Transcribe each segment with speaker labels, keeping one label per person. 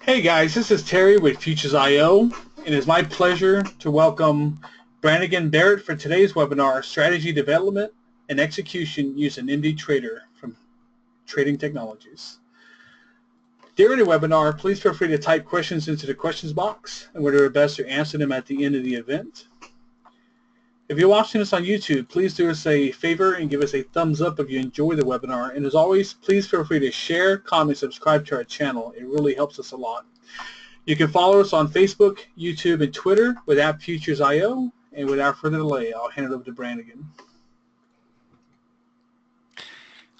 Speaker 1: Hey guys, this is Terry with Futures.io, and it's my pleasure to welcome Brannigan Barrett for today's webinar, Strategy Development and Execution Using MD Trader from Trading Technologies. During the webinar, please feel free to type questions into the questions box, and we'll do our best to answer them at the end of the event. If you're watching this on YouTube, please do us a favor and give us a thumbs up if you enjoy the webinar. And as always, please feel free to share, comment, subscribe to our channel. It really helps us a lot. You can follow us on Facebook, YouTube, and Twitter with @Futures.io. And without further delay, I'll hand it over to Brannigan.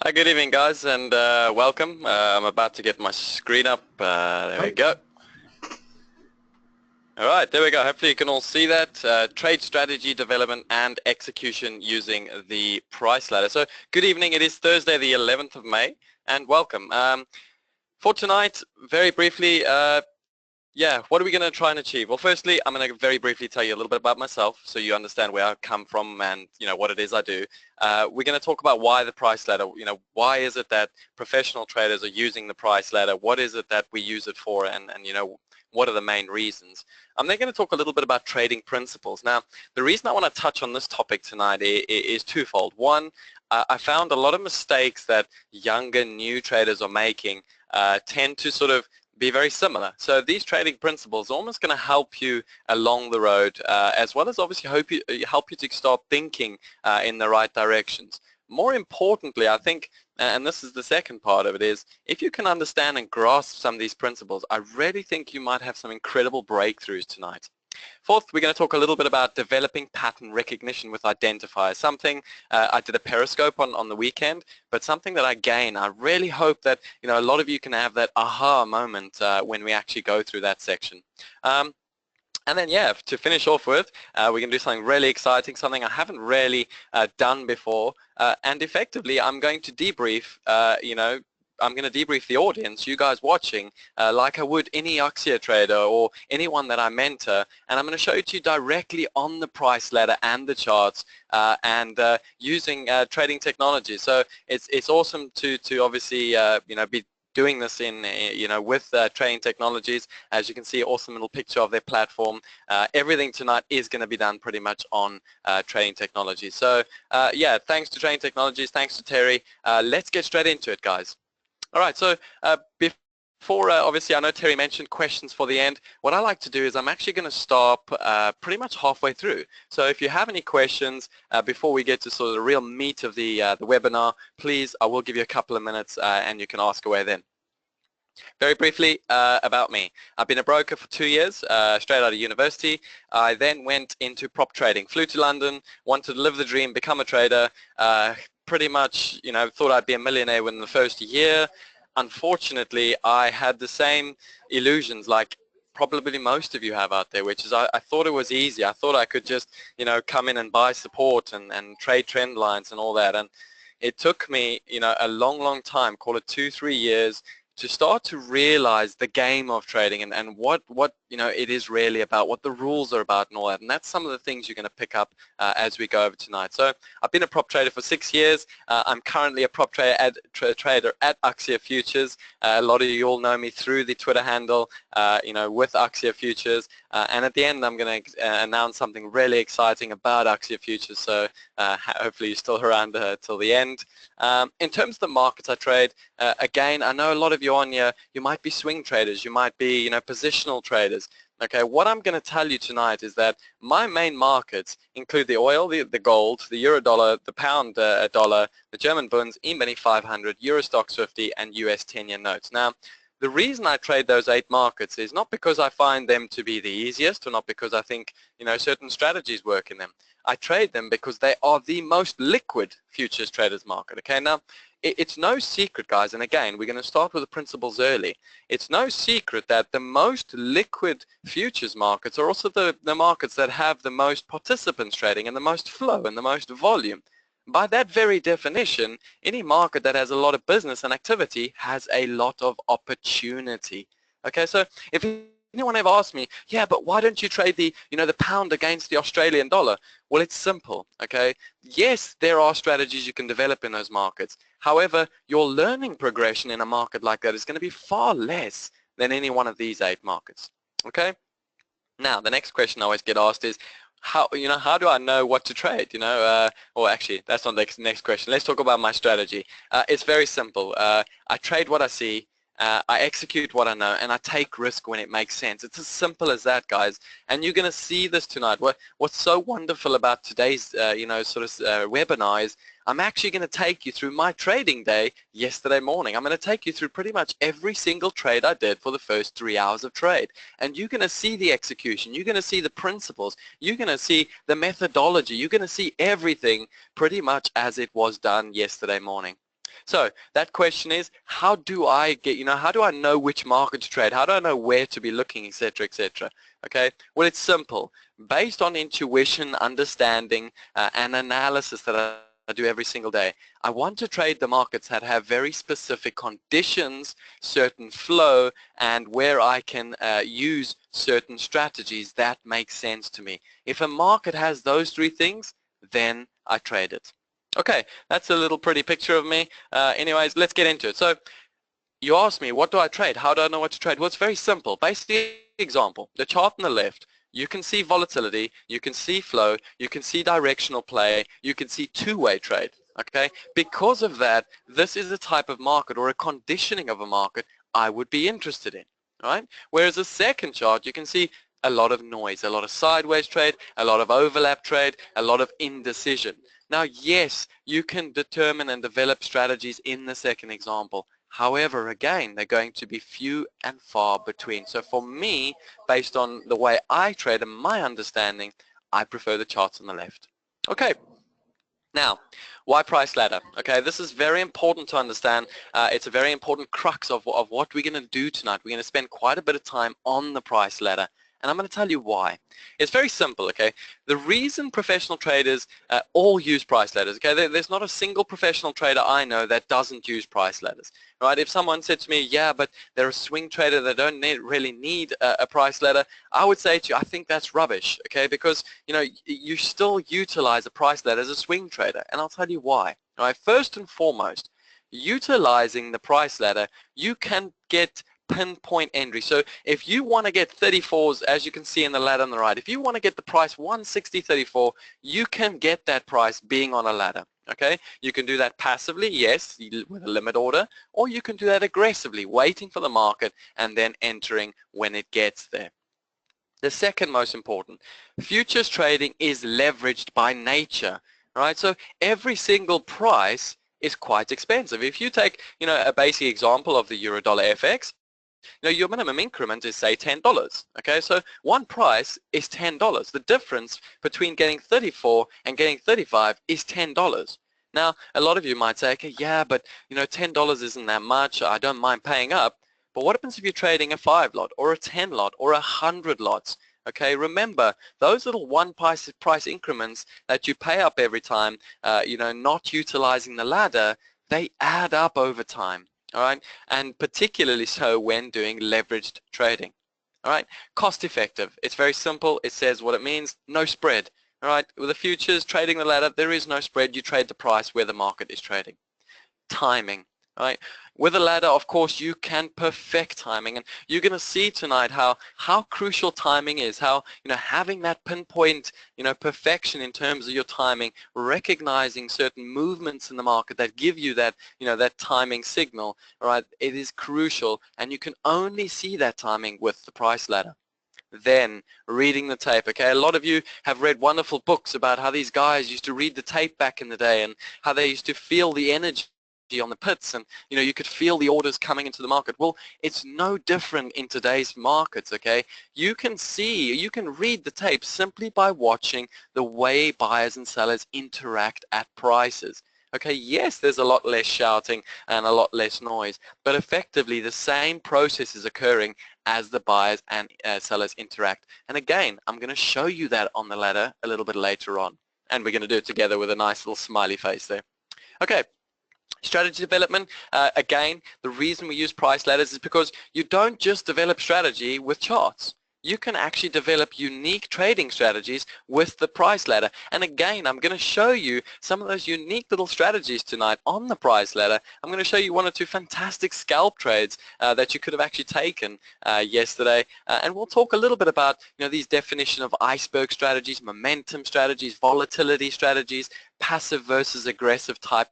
Speaker 2: Hi, good evening, guys, and welcome. I'm about to get my screen up. There we go. All right, there we go. Hopefully you can all see that. Trade strategy development and execution using the price ladder. So good evening. It is Thursday, the 11th of May, and welcome. For tonight, very briefly, what are we going to try and achieve? Well, firstly, I'm going to very briefly tell you a little bit about myself so you understand where I come from and, what it is I do. We're going to talk about why the price ladder, why is it that professional traders are using the price ladder? What is it that we use it for? And what are the main reasons? I'm then going to talk a little bit about trading principles. Now, the reason I want to touch on this topic tonight is twofold. One, I found a lot of mistakes that younger, new traders are making tend to sort of be very similar. So these trading principles are almost going to help you along the road, as well as obviously help you to start thinking in the right directions. More importantly, I think, and this is the second part of it, is if you can understand and grasp some of these principles, I really think you might have some incredible breakthroughs tonight. Fourth, we're going to talk a little bit about developing pattern recognition with identifiers. Something I did a Periscope on the weekend, but something that I really hope that a lot of you can have that aha moment when we actually go through that section. And then, to finish off with, we're going to do something really exciting, something I haven't really done before, and effectively I'm going to debrief, I'm going to debrief the audience, you guys watching, like I would any Axia trader or anyone that I mentor, and I'm going to show it to you directly on the price ladder and the charts, and using trading technology. So it's awesome to obviously be doing this in with trading technologies. As you can see, awesome little picture of their platform. Everything tonight is going to be done pretty much on trading technologies. So thanks to trading technologies, thanks to Terry. Let's get straight into it, guys. All right, so before, obviously, I know Terry mentioned questions for the end. What I like to do is I'm actually going to stop pretty much halfway through. So if you have any questions before we get to sort of the real meat of the webinar, please, I will give you a couple of minutes and you can ask away then. Very briefly about me. I've been a broker for 2 years, straight out of university. I then went into prop trading, flew to London, wanted to live the dream, become a trader, pretty much, thought I'd be a millionaire within the first year. Unfortunately, I had the same illusions like probably most of you have out there, which is I thought it was easy. I thought I could just, come in and buy support and trade trend lines and all that. And it took me, a long time, call it 2-3 years, to start to realize the game of trading and what it is really about, what the rules are about and all that. And that's some of the things you're going to pick up as we go over tonight. So I've been a prop trader for 6 years. I'm currently a prop trader at Axia Futures. A lot of you all know me through the Twitter handle, with Axia Futures. And at the end, I'm going to announce something really exciting about Axia Futures. So hopefully you're still around till the end. In terms of the markets I trade, again, I know a lot of you on here, you might be swing traders, you might be, positional traders. Okay, what I'm going to tell you tonight is that my main markets include the oil, the gold, the euro dollar, the pound dollar, the German bunds, E-mini 500, Euro Stoxx 50, and US 10-year notes. Now, the reason I trade those 8 markets is not because I find them to be the easiest or not because I think, certain strategies work in them. I trade them because they are the most liquid futures traders market. Okay, now it's no secret, guys, and again, we're going to start with the principles early. It's no secret that the most liquid futures markets are also the markets that have the most participants trading and the most flow and the most volume. By that very definition, any market that has a lot of business and activity has a lot of opportunity. Okay, so if anyone ever asks me, yeah, but why don't you trade the, the pound against the Australian dollar? Well, it's simple, okay? Yes, there are strategies you can develop in those markets. However, your learning progression in a market like that is going to be far less than any one of these 8 markets. Okay? Now, the next question I always get asked is, how do I know what to trade? Or actually, that's not the next question. Let's talk about my strategy. It's very simple. I trade what I see. I execute what I know, and I take risk when it makes sense. It's as simple as that, guys. And you're going to see this tonight. What's so wonderful about today's, webinar is I'm actually going to take you through my trading day yesterday morning. I'm going to take you through pretty much every single trade I did for the first 3 hours of trade. And you're going to see the execution. You're going to see the principles. You're going to see the methodology. You're going to see everything pretty much as it was done yesterday morning. So that question is, how do I know which market to trade? How do I know where to be looking, etc., etc.? Okay, well, it's simple. Based on intuition, understanding, and analysis that I do every single day, I want to trade the markets that have very specific conditions, certain flow, and where I can use certain strategies that make sense to me. If a market has those 3 things, then I trade it. Okay, that's a little pretty picture of me. Anyways, let's get into it. So you asked me, what do I trade? How do I know what to trade? Well, it's very simple. Basically, example, the chart on the left, you can see volatility, you can see flow, you can see directional play, you can see two-way trade. Okay, because of that, this is a type of market or a conditioning of a market I would be interested in. Right? Whereas the second chart, you can see a lot of noise, a lot of sideways trade, a lot of overlap trade, a lot of indecision. Now, yes, you can determine and develop strategies in the second example. However, again, they're going to be few and far between. So for me, based on the way I trade and my understanding, I prefer the charts on the left. Okay. Now, why price ladder? Okay, this is very important to understand. It's a very important crux of what we're going to do tonight. We're going to spend quite a bit of time on the price ladder. And I'm going to tell you why. It's very simple, okay? The reason professional traders all use price ladders, okay? There's not a single professional trader I know that doesn't use price ladders, right? If someone said to me, yeah, but they're a swing trader, they don't really need a price ladder, I would say to you, I think that's rubbish, okay? Because, you still utilize a price ladder as a swing trader, and I'll tell you why. All right? First and foremost, utilizing the price ladder, you can get pinpoint entry. So if you want to get 34s, as you can see in the ladder on the right, if you want to get the price 160.34, you can get that price being on a ladder. Okay, you can do that passively, yes, with a limit order, or you can do that aggressively, waiting for the market and then entering when it gets there. The second most important, futures trading is leveraged by nature, right? So every single price is quite expensive. If you take, a basic example of the euro-dollar FX, your minimum increment is, say, $10. Okay, so one price is $10. The difference between getting 34 and getting 35 is $10. Now, a lot of you might say, okay, yeah, but $10 isn't that much. I don't mind paying up. But what happens if you're trading a 5 lot or a 10 lot or 100 lots? Okay, remember, those little one price increments that you pay up every time, not utilizing the ladder, they add up over time. All right, and particularly so when doing leveraged trading. All right, cost effective. It's very simple. It says what it means. No spread. All right, with the futures, trading the ladder, there is no spread. You trade the price where the market is trading. Timing. All right, with a ladder, of course, you can perfect timing, and you're going to see tonight how crucial timing is. How having that pinpoint perfection in terms of your timing, recognizing certain movements in the market that give you that that timing signal. All right, it is crucial, and you can only see that timing with the price ladder. Then reading the tape. Okay, a lot of you have read wonderful books about how these guys used to read the tape back in the day and how they used to feel the energy on the pits, and you could feel the orders coming into the market. Well, it's no different in today's markets. Okay, you can read the tape simply by watching the way buyers and sellers interact at prices. Okay, yes, there's a lot less shouting and a lot less noise, but effectively the same process is occurring as the buyers and sellers interact. And again, I'm going to show you that on the ladder a little bit later on, and we're going to do it together with a nice little smiley face there. Okay. Strategy development, again, the reason we use price ladders is because you don't just develop strategy with charts. you can actually develop unique trading strategies with the price ladder. And again, I'm going to show you some of those unique little strategies tonight on the price ladder. I'm going to show you one or two fantastic scalp trades that you could have actually taken yesterday. And we'll talk a little bit about, these definition of iceberg strategies, momentum strategies, volatility strategies, passive versus aggressive type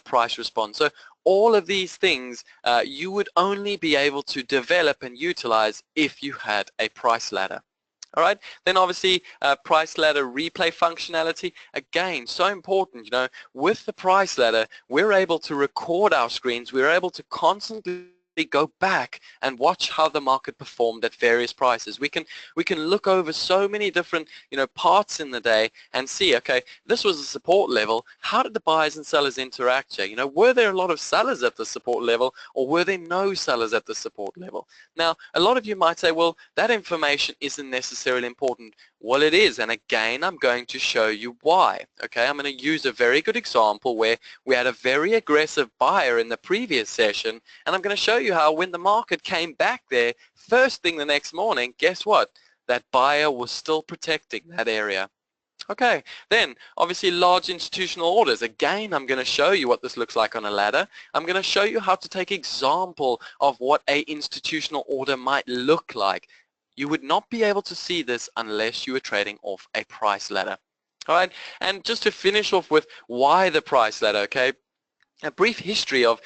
Speaker 2: price response. So all of these things you would only be able to develop and utilize if you had a price ladder. All right, then obviously price ladder replay functionality, again, so important. With the price ladder, we're able to record our screens. We're able to constantly go back and watch how the market performed at various prices. We can look over so many different parts in the day and see, okay, this was a support level. How did the buyers and sellers interact here? Were there a lot of sellers at the support level, or were there no sellers at the support level? Now, a lot of you might say, well, that information isn't necessarily important. Well, it is, and again, I'm going to show you why. Okay, I'm going to use a very good example where we had a very aggressive buyer in the previous session, and I'm going to show you how when the market came back there first thing the next morning, guess what? That buyer was still protecting that area. Okay, then obviously large institutional orders. Again, I'm going to show you what this looks like on a ladder. I'm going to show you how to take example of what a institutional order might look like. You would not be able to see this unless you were trading off a price ladder. All right, and just to finish off with why the price ladder, okay, a brief history of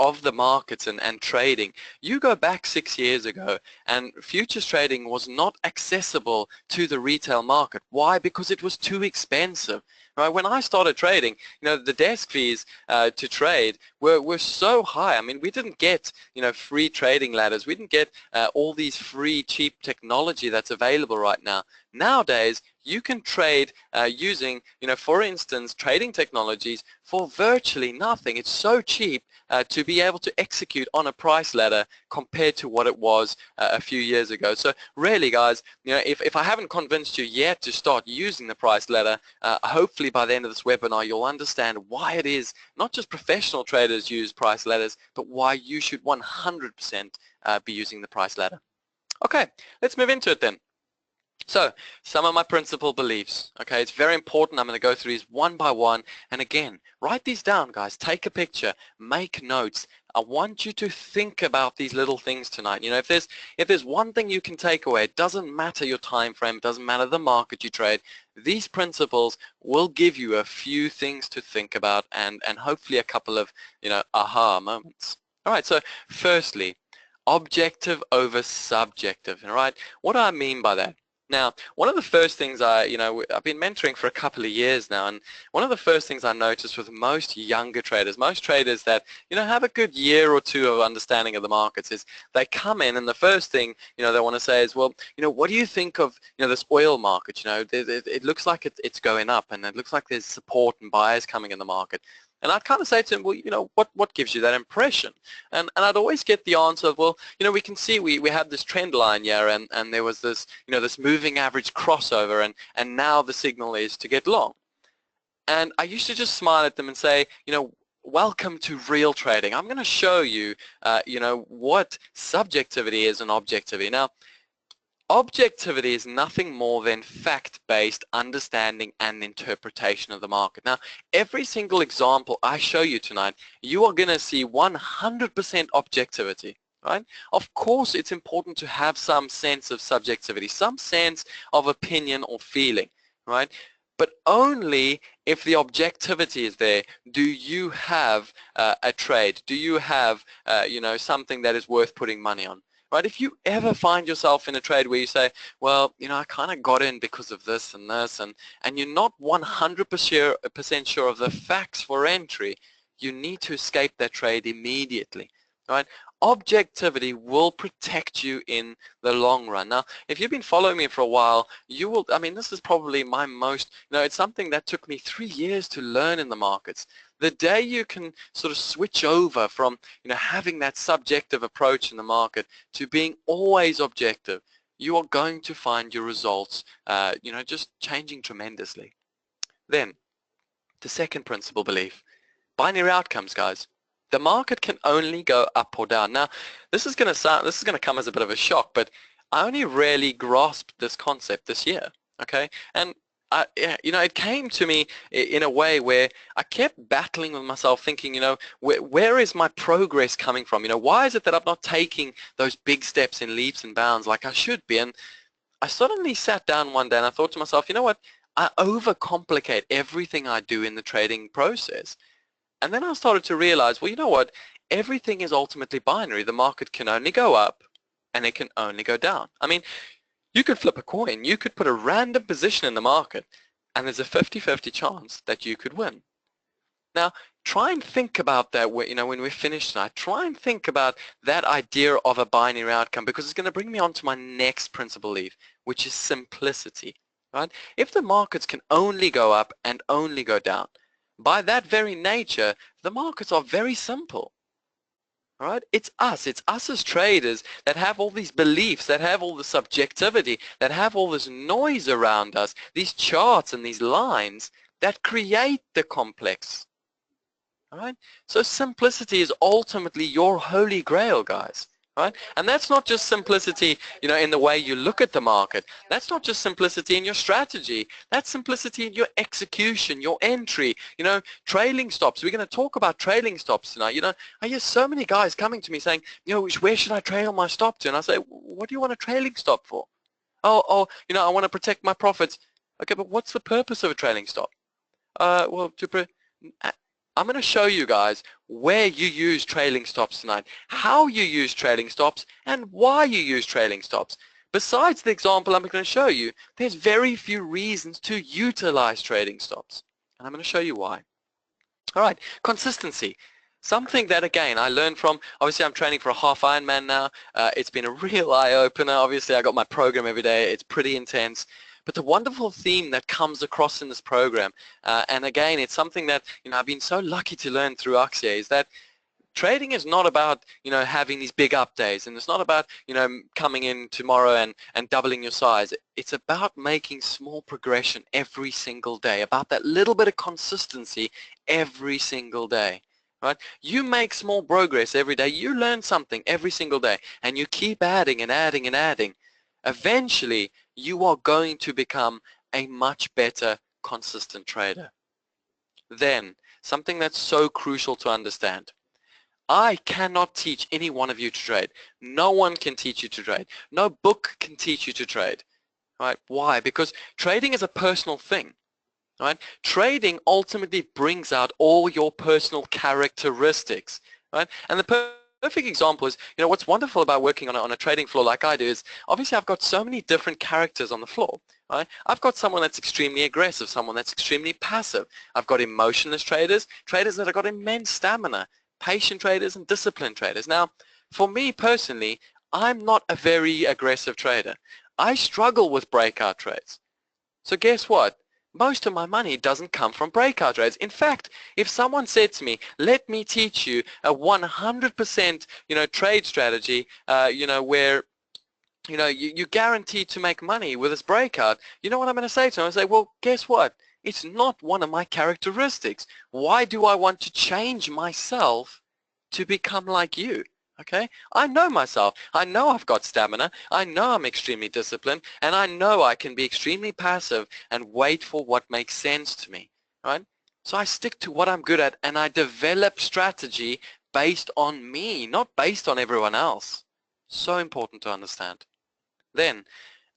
Speaker 2: of the markets and trading. You go back 6 years ago and futures trading was not accessible to the retail market. Why? Because it was too expensive. Right? When I started trading, the desk fees to trade were so high. I mean, we didn't get free trading ladders. We didn't get all these free cheap technology that's available right now. Nowadays, you can trade using, for instance, trading technologies for virtually nothing. It's so cheap to be able to execute on a price ladder compared to what it was a few years ago. So really, guys, if I haven't convinced you yet to start using the price ladder, hopefully by the end of this webinar, you'll understand why it is not just professional traders use price ladders, but why you should 100% be using the price ladder. Okay, let's move into it then. So, some of my principal beliefs, okay, it's very important. I'm going to go through these one by one, and again, write these down, guys. Take a picture, make notes. I want you to think about these little things tonight. If there's one thing you can take away, it doesn't matter your time frame, it doesn't matter the market you trade. These principles will give you a few things to think about and hopefully a couple of, aha moments. All right, so firstly, objective over subjective, all right? What do I mean by that? Now, one of the first things I've been mentoring for a couple of years now, and one of the first things I noticed with most younger traders, most traders that, have a good year or two of understanding of the markets, is they come in and the first thing, they want to say is, well, what do you think of, this oil market? It looks like it's going up, and it looks like there's support and buyers coming in the market. And I'd kind of say to him, well, what gives you that impression? And I'd always get the answer of, well, we can see we had this trend line here, and there was this, this moving average crossover, and now the signal is to get long. And I used to just smile at them and say, welcome to real trading. I'm going to show you, what subjectivity is and objectivity. Now, objectivity is nothing more than fact-based understanding and interpretation of the market. Now, every single example I show you tonight, you are going to see 100% objectivity, right? Of course, it's important to have some sense of subjectivity, some sense of opinion or feeling, right? But only if the objectivity is there do you have a trade, do you have, something that is worth putting money on. Right? If you ever find yourself in a trade where you say, well, I kind of got in because of this and this, and you're not 100% sure of the facts for entry, you need to escape that trade immediately. Right? Objectivity will protect you in the long run. Now, if you've been following me for a while, you will, this is probably my most, it's something that took me 3 years to learn in the markets. The day you can sort of switch over from, having that subjective approach in the market to being always objective, you are going to find your results, just changing tremendously. Then, the second principal belief, binary outcomes, guys. The market can only go up or down. Now, this is going to come as a bit of a shock, but I only really grasped this concept this year, okay? And it came to me in a way where I kept battling with myself thinking, where is my progress coming from? Why is it that I'm not taking those big steps in leaps and bounds like I should be? And I suddenly sat down one day and I thought to myself, you know what? I overcomplicate everything I do in the trading process. And then I started to realize, well, you know what? Everything is ultimately binary. The market can only go up and it can only go down. I mean, you could flip a coin. You could put a random position in the market and there's a 50-50 chance that you could win. Now, try and think about that, when we're finished tonight. Try and think about that idea of a binary outcome, because it's going to bring me on to my next principle leaf, which is simplicity, right? If the markets can only go up and only go down, by that very nature, the markets are very simple. All right? It's us as traders that have all these beliefs, that have all the subjectivity, that have all this noise around us, these charts and these lines that create the complex. All right? So simplicity is ultimately your holy grail, guys. Right? And that's not just simplicity, in the way you look at the market. That's not just simplicity in your strategy. That's simplicity in your execution, your entry, trailing stops. We're going to talk about trailing stops tonight. I hear so many guys coming to me saying, where should I trail my stop to? And I say, what do you want a trailing stop for? Oh, I want to protect my profits. Okay, but what's the purpose of a trailing stop? I'm going to show you guys where you use trailing stops tonight, how you use trailing stops, and why you use trailing stops. Besides the example I'm going to show you, there's very few reasons to utilize trailing stops. And I'm going to show you why. All right, consistency. Something that, again, I learned from, obviously I'm training for a half Ironman now. It's been a real eye-opener. Obviously I got my program every day. It's pretty intense. But the wonderful theme that comes across in this program, and again, it's something that I've been so lucky to learn through Axia, is that trading is not about having these big up days, and it's not about coming in tomorrow and doubling your size. It's about making small progression every single day, about that little bit of consistency every single day. Right? You make small progress every day. You learn something every single day, and you keep adding and adding and adding. Eventually, you are going to become a much better consistent trader. Then, something that's so crucial to understand. I cannot teach any one of you to trade. No one can teach you to trade. No book can teach you to trade. Right? Why? Because trading is a personal thing. Right? Trading ultimately brings out all your personal characteristics. Right? And the perfect example is, what's wonderful about working on a trading floor like I do is, obviously I've got so many different characters on the floor. Right? I've got someone that's extremely aggressive, someone that's extremely passive. I've got emotionless traders, traders that have got immense stamina, patient traders and disciplined traders. Now, for me personally, I'm not a very aggressive trader. I struggle with breakout trades. So guess what? Most of my money doesn't come from breakout trades. In fact, if someone said to me, let me teach you a 100% trade strategy, where you're guaranteed to make money with this breakout, you know what I'm going to say to them? I say, well, guess what? It's not one of my characteristics. Why do I want to change myself to become like you? Okay, I know myself. I know I've got stamina. I know I'm extremely disciplined, and I know I can be extremely passive and wait for what makes sense to me, right? So I stick to what I'm good at, and I develop strategy based on me, not based on everyone else. So important to understand. Then,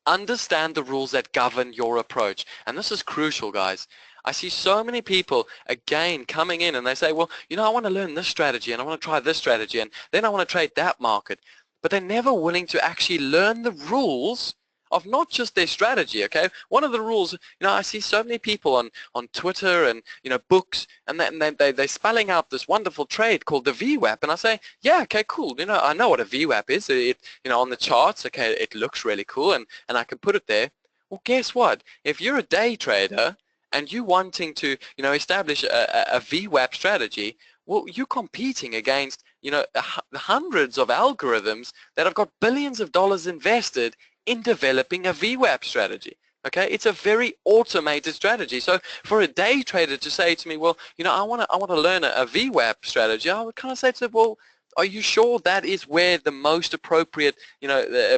Speaker 2: understand the rules that govern your approach. And this is crucial, guys. I see so many people, again, coming in and they say, well, I want to learn this strategy and I want to try this strategy and then I want to trade that market. But they're never willing to actually learn the rules of not just their strategy, okay? One of the rules, I see so many people on Twitter and, books, and they're spelling out this wonderful trade called the VWAP, and I say, yeah, okay, cool. I know what a VWAP is. It, on the charts, okay, it looks really cool, and I can put it there. Well, guess what? If you're a day trader and you wanting to, establish a VWAP strategy, well, you're competing against, hundreds of algorithms that have got billions of dollars invested in developing a VWAP strategy. Okay, it's a very automated strategy. So for a day trader to say to me, well, I want to learn a VWAP strategy, I would kind of say to them, well, Are you sure that is where the most appropriate,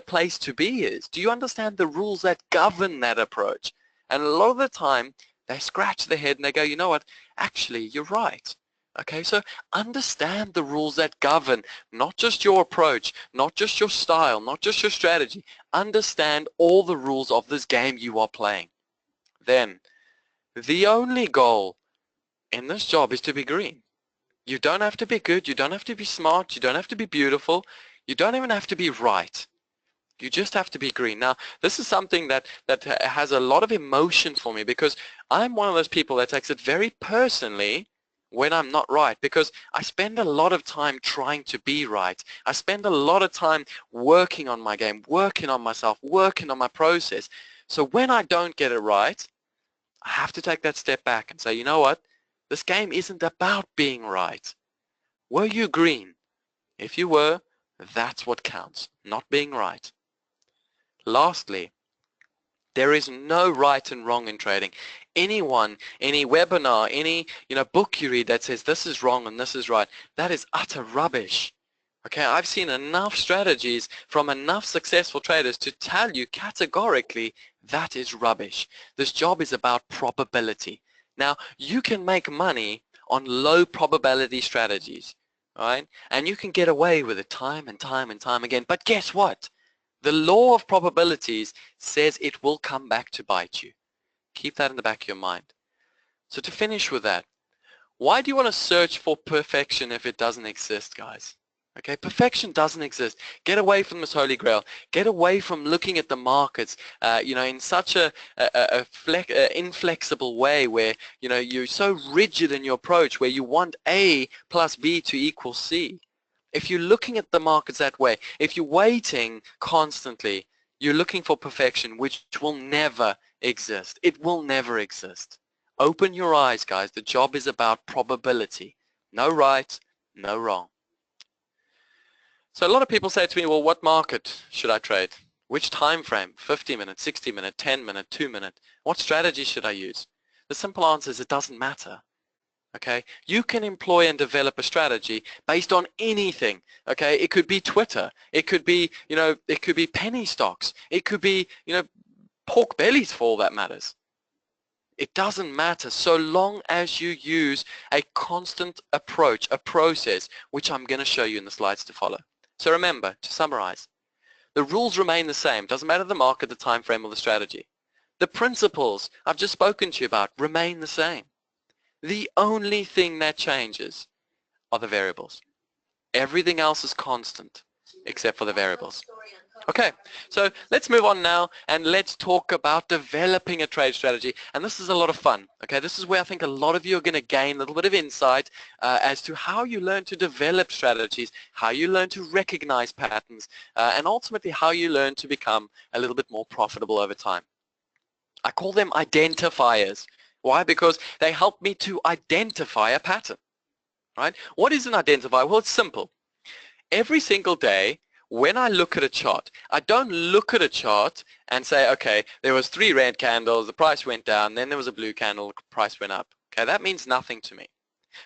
Speaker 2: place to be is? Do you understand the rules that govern that approach? And a lot of the time, they scratch their head and they go, you know what, actually, you're right. Okay, so understand the rules that govern not just your approach, not just your style, not just your strategy. Understand all the rules of this game you are playing. Then, the only goal in this job is to be green. You don't have to be good, you don't have to be smart, you don't have to be beautiful, you don't even have to be right. You just have to be green. Now, this is something that has a lot of emotion for me, because I'm one of those people that takes it very personally when I'm not right, because I spend a lot of time trying to be right. I spend a lot of time working on my game, working on myself, working on my process. So when I don't get it right, I have to take that step back and say, you know what? This game isn't about being right. Were you green? If you were, that's what counts, not being right. Lastly, there is no right and wrong in trading. Anyone, any webinar, any book you read that says this is wrong and this is right, that is utter rubbish. Okay, I've seen enough strategies from enough successful traders to tell you categorically that is rubbish. This job is about probability. Now, you can make money on low probability strategies, right? And you can get away with it time and time and time again. But guess what? The law of probabilities says it will come back to bite you. Keep that in the back of your mind. So to finish with that, why do you want to search for perfection if it doesn't exist, guys? Okay, perfection doesn't exist. Get away from this holy grail. Get away from looking at the markets, in such a inflexible way where, you're so rigid in your approach where you want A plus B to equal C. If you're looking at the markets that way, if you're waiting constantly, you're looking for perfection, which will never exist. It will never exist. Open your eyes, guys. The job is about probability. No right, no wrong. So a lot of people say to me, well, what market should I trade? Which time frame? 50-minute, 60-minute, 10-minute, 2-minute? What strategy should I use? The simple answer is it doesn't matter. Okay, you can employ and develop a strategy based on anything. Okay, it could be Twitter, it could be, it could be penny stocks, it could be, pork bellies for all that matters. It doesn't matter so long as you use a constant approach, a process, which I'm going to show you in the slides to follow. So remember, to summarize, the rules remain the same. Doesn't matter the market, the time frame, or the strategy. The principles I've just spoken to you about remain the same. The only thing that changes are the variables. Everything else is constant except for the variables. Okay, so let's move on now and let's talk about developing a trade strategy. And this is a lot of fun. Okay, this is where I think a lot of you are going to gain a little bit of insight as to how you learn to develop strategies, how you learn to recognize patterns, and ultimately how you learn to become a little bit more profitable over time. I call them identifiers. Why? Because they help me to identify a pattern, right? What is an identifier? Well, it's simple. Every single day, when I look at a chart, I don't look at a chart and say, okay, there was 3 red candles, the price went down, then there was a blue candle, the price went up. Okay, that means nothing to me.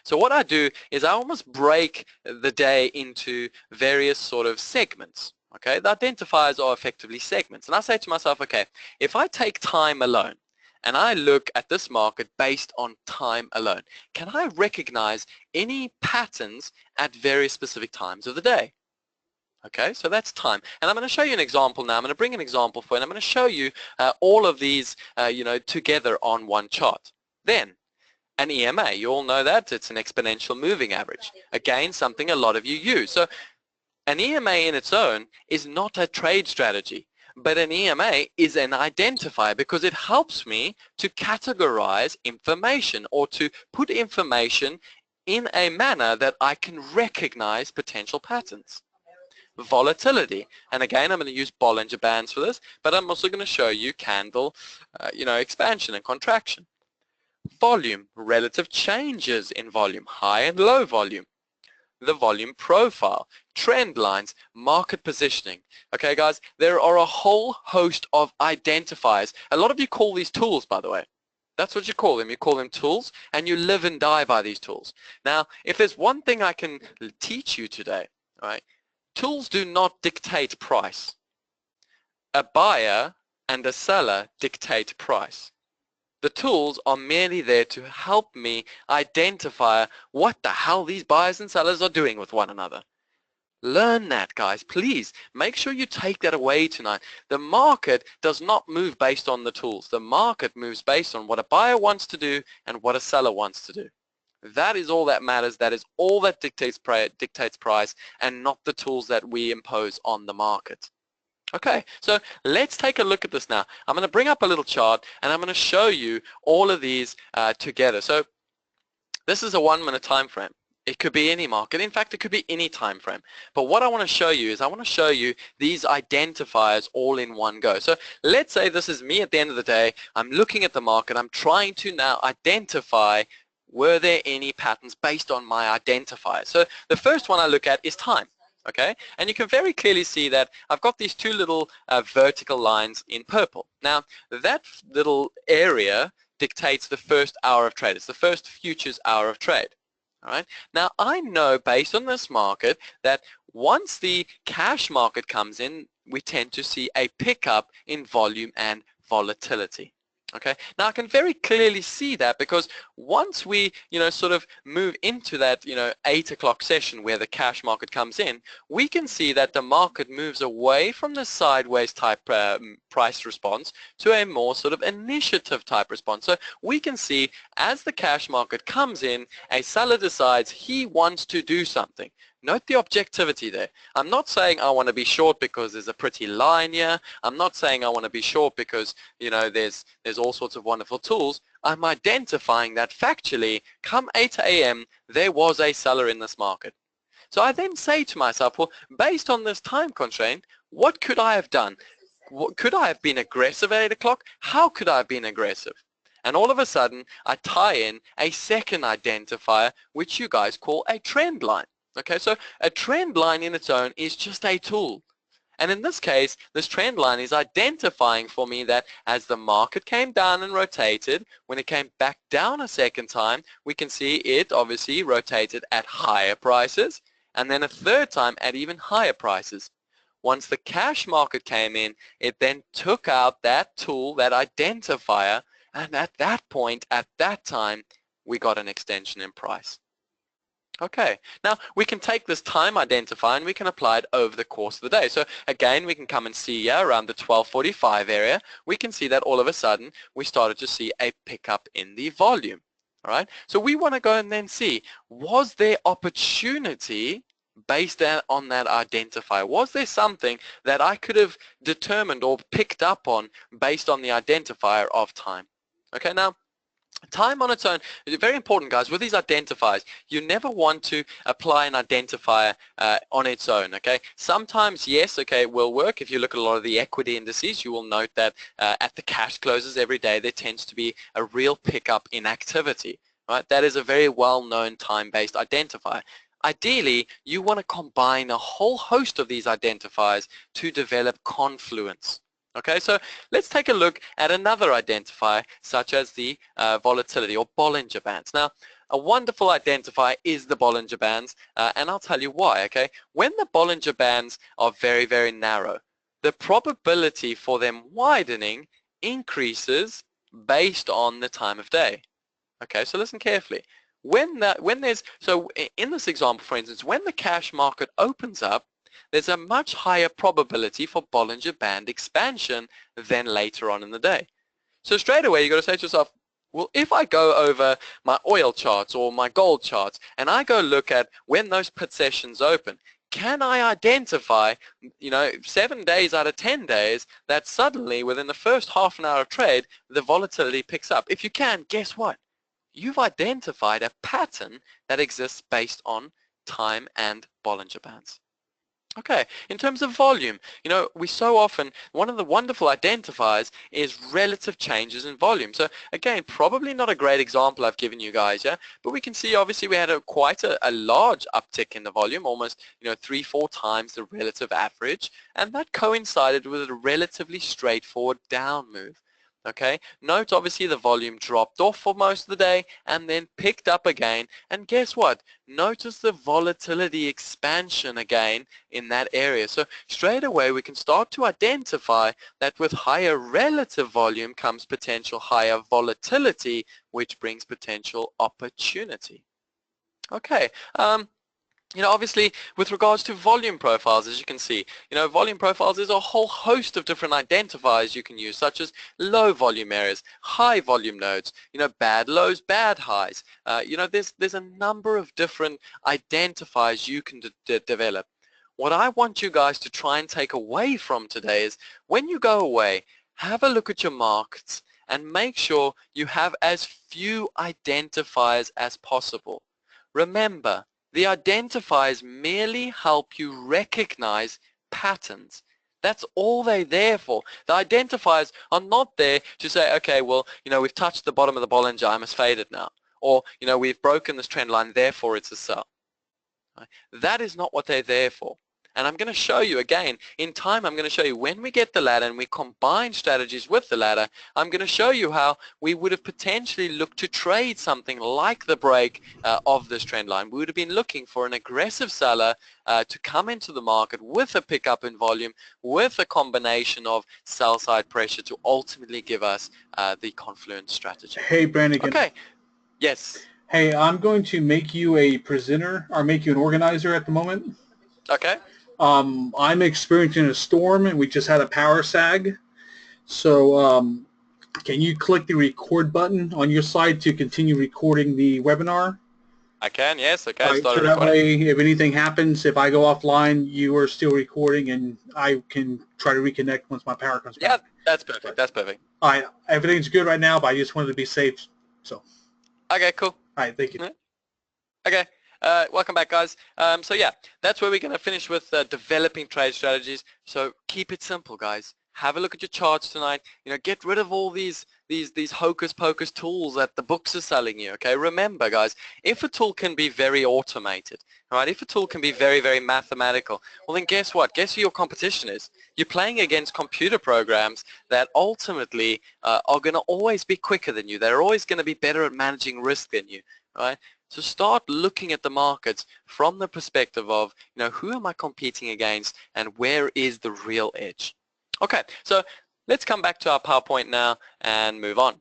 Speaker 2: So what I do is I almost break the day into various sort of segments. Okay, the identifiers are effectively segments. And I say to myself, okay, if I take time alone, and I look at this market based on time alone, can I recognize any patterns at various specific times of the day? Okay, so that's time. And I'm going to show you an example now. I'm going to bring an example for you, and I'm going to show you all of these, together on one chart. Then, an EMA, you all know that. It's an exponential moving average. Again, something a lot of you use. So an EMA in its own is not a trade strategy. But an EMA is an identifier because it helps me to categorize information or to put information in a manner that I can recognize potential patterns. Volatility, and again I'm going to use Bollinger Bands for this, but I'm also going to show you candle, expansion and contraction. Volume, relative changes in volume, high and low volume. The volume profile, trend lines, market positioning. Okay, guys, there are a whole host of identifiers. A lot of you call these tools, by the way. That's what you call them. You call them tools, and you live and die by these tools. Now, if there's one thing I can teach you today, all right? Tools do not dictate price. A buyer and a seller dictate price. The tools are merely there to help me identify what the hell these buyers and sellers are doing with one another. Learn that, guys. Please make sure you take that away tonight. The market does not move based on the tools. The market moves based on what a buyer wants to do and what a seller wants to do. That is all that matters. That is all that dictates price, and not the tools that we impose on the market. Okay, so let's take a look at this now. I'm going to bring up a little chart and I'm going to show you all of these together. So this is a 1 minute time frame. It could be any market. In fact, it could be any time frame. But what I want to show you is I want to show you these identifiers all in one go. So let's say this is me at the end of the day. I'm looking at the market. I'm trying to now identify, were there any patterns based on my identifiers. So the first one I look at is time. Okay, and you can very clearly see that I've got these two little vertical lines in purple. Now, that little area dictates the first hour of trade. It's the first futures hour of trade. All right. Now, I know based on this market that once the cash market comes in, we tend to see a pickup in volume and volatility. Okay, now I can very clearly see that because once we, sort of move into that, 8 o'clock session where the cash market comes in, we can see that the market moves away from the sideways type price response to a more sort of initiative type response. So we can see as the cash market comes in, a seller decides he wants to do something. Note the objectivity there. I'm not saying I want to be short because there's a pretty line here. I'm not saying I want to be short because, there's all sorts of wonderful tools. I'm identifying that factually, come 8 a.m., there was a seller in this market. So I then say to myself, well, based on this time constraint, what could I have done? Could I have been aggressive at 8 o'clock? How could I have been aggressive? And all of a sudden, I tie in a second identifier, which you guys call a trend line. Okay, so a trend line in its own is just a tool. And in this case, this trend line is identifying for me that as the market came down and rotated, when it came back down a second time, we can see it obviously rotated at higher prices, and then a third time at even higher prices. Once the cash market came in, it then took out that tool, that identifier, and at that point, at that time, we got an extension in price. Okay, now we can take this time identifier and we can apply it over the course of the day. So again, we can come and see here around the 12:45 area, we can see that all of a sudden we started to see a pickup in the volume. All right, so we want to go and then see, was there opportunity based on that identifier? Was there something that I could have determined or picked up on based on the identifier of time? Okay, now time on its own is very important, guys. With these identifiers, you never want to apply an identifier on its own, okay? Sometimes, yes, okay, it will work. If you look at a lot of the equity indices, you will note that at the cash closes every day, there tends to be a real pickup in activity, right? That is a very well-known time-based identifier. Ideally, you want to combine a whole host of these identifiers to develop confluence. Okay, so let's take a look at another identifier such as the volatility or Bollinger Bands. Now, a wonderful identifier is the Bollinger Bands, and I'll tell you why, okay? When the Bollinger Bands are very, very narrow, the probability for them widening increases based on the time of day. Okay, so listen carefully. In this example, for instance, when the cash market opens up, there's a much higher probability for Bollinger Band expansion than later on in the day. So straight away, you've got to say to yourself, well, if I go over my oil charts or my gold charts and I go look at when those put sessions open, can I identify, 7 days out of 10 days that suddenly within the first half an hour of trade, the volatility picks up? If you can, guess what? You've identified a pattern that exists based on time and Bollinger Bands. Okay, in terms of volume, we so often, one of the wonderful identifiers is relative changes in volume. So again, probably not a great example I've given you guys, yeah, but we can see obviously we had quite a large uptick in the volume, almost 3-4 times the relative average, and that coincided with a relatively straightforward down move. Okay, note obviously the volume dropped off for most of the day and then picked up again, and guess what? Notice the volatility expansion again in that area. So straight away we can start to identify that with higher relative volume comes potential higher volatility, which brings potential opportunity. Okay, obviously with regards to volume profiles, as you can see, volume profiles is a whole host of different identifiers you can use, such as low volume areas, high volume nodes, bad lows, bad highs. There's a number of different identifiers you can develop. What I want you guys to try and take away from today is when you go away, have a look at your markets and make sure you have as few identifiers as possible. Remember, the identifiers merely help you recognize patterns. That's all they're there for. The identifiers are not there to say, okay, well, we've touched the bottom of the Bollinger, I must fade it now. Or, we've broken this trend line, therefore it's a sell. Right? That is not what they're there for. And I'm going to show you again, in time I'm going to show you when we get the ladder and we combine strategies with the ladder, I'm going to show you how we would have potentially looked to trade something like the break of this trend line. We would have been looking for an aggressive seller to come into the market with a pickup in volume, with a combination of sell side pressure to ultimately give us the Confluence strategy.
Speaker 1: Hey, Brannigan.
Speaker 2: Okay. Yes.
Speaker 1: Hey, I'm going to make you a presenter or make you an organizer at the moment.
Speaker 2: Okay.
Speaker 1: I'm experiencing a storm and we just had a power sag. So can you click the record button on your side to continue recording the webinar?
Speaker 2: I can, yes. Okay,
Speaker 1: right, so that way, if anything happens, if I go offline, you are still recording and I can try to reconnect once my power comes back.
Speaker 2: Yeah, that's perfect. That's perfect.
Speaker 1: All right, everything's good right now, but I just wanted to be safe. So.
Speaker 2: Okay, cool.
Speaker 1: All right, thank you.
Speaker 2: Okay. Welcome back, guys. So yeah, that's where we're going to finish with developing trade strategies. So keep it simple, guys. Have a look at your charts tonight. Get rid of all these hocus pocus tools that the books are selling you. Okay. Remember, guys, if a tool can be very automated, right? If a tool can be very, very mathematical, well then guess what? Guess who your competition is? You're playing against computer programs that ultimately are going to always be quicker than you. They're always going to be better at managing risk than you, right? So start looking at the markets from the perspective of, who am I competing against and where is the real edge? Okay, so let's come back to our PowerPoint now and move on.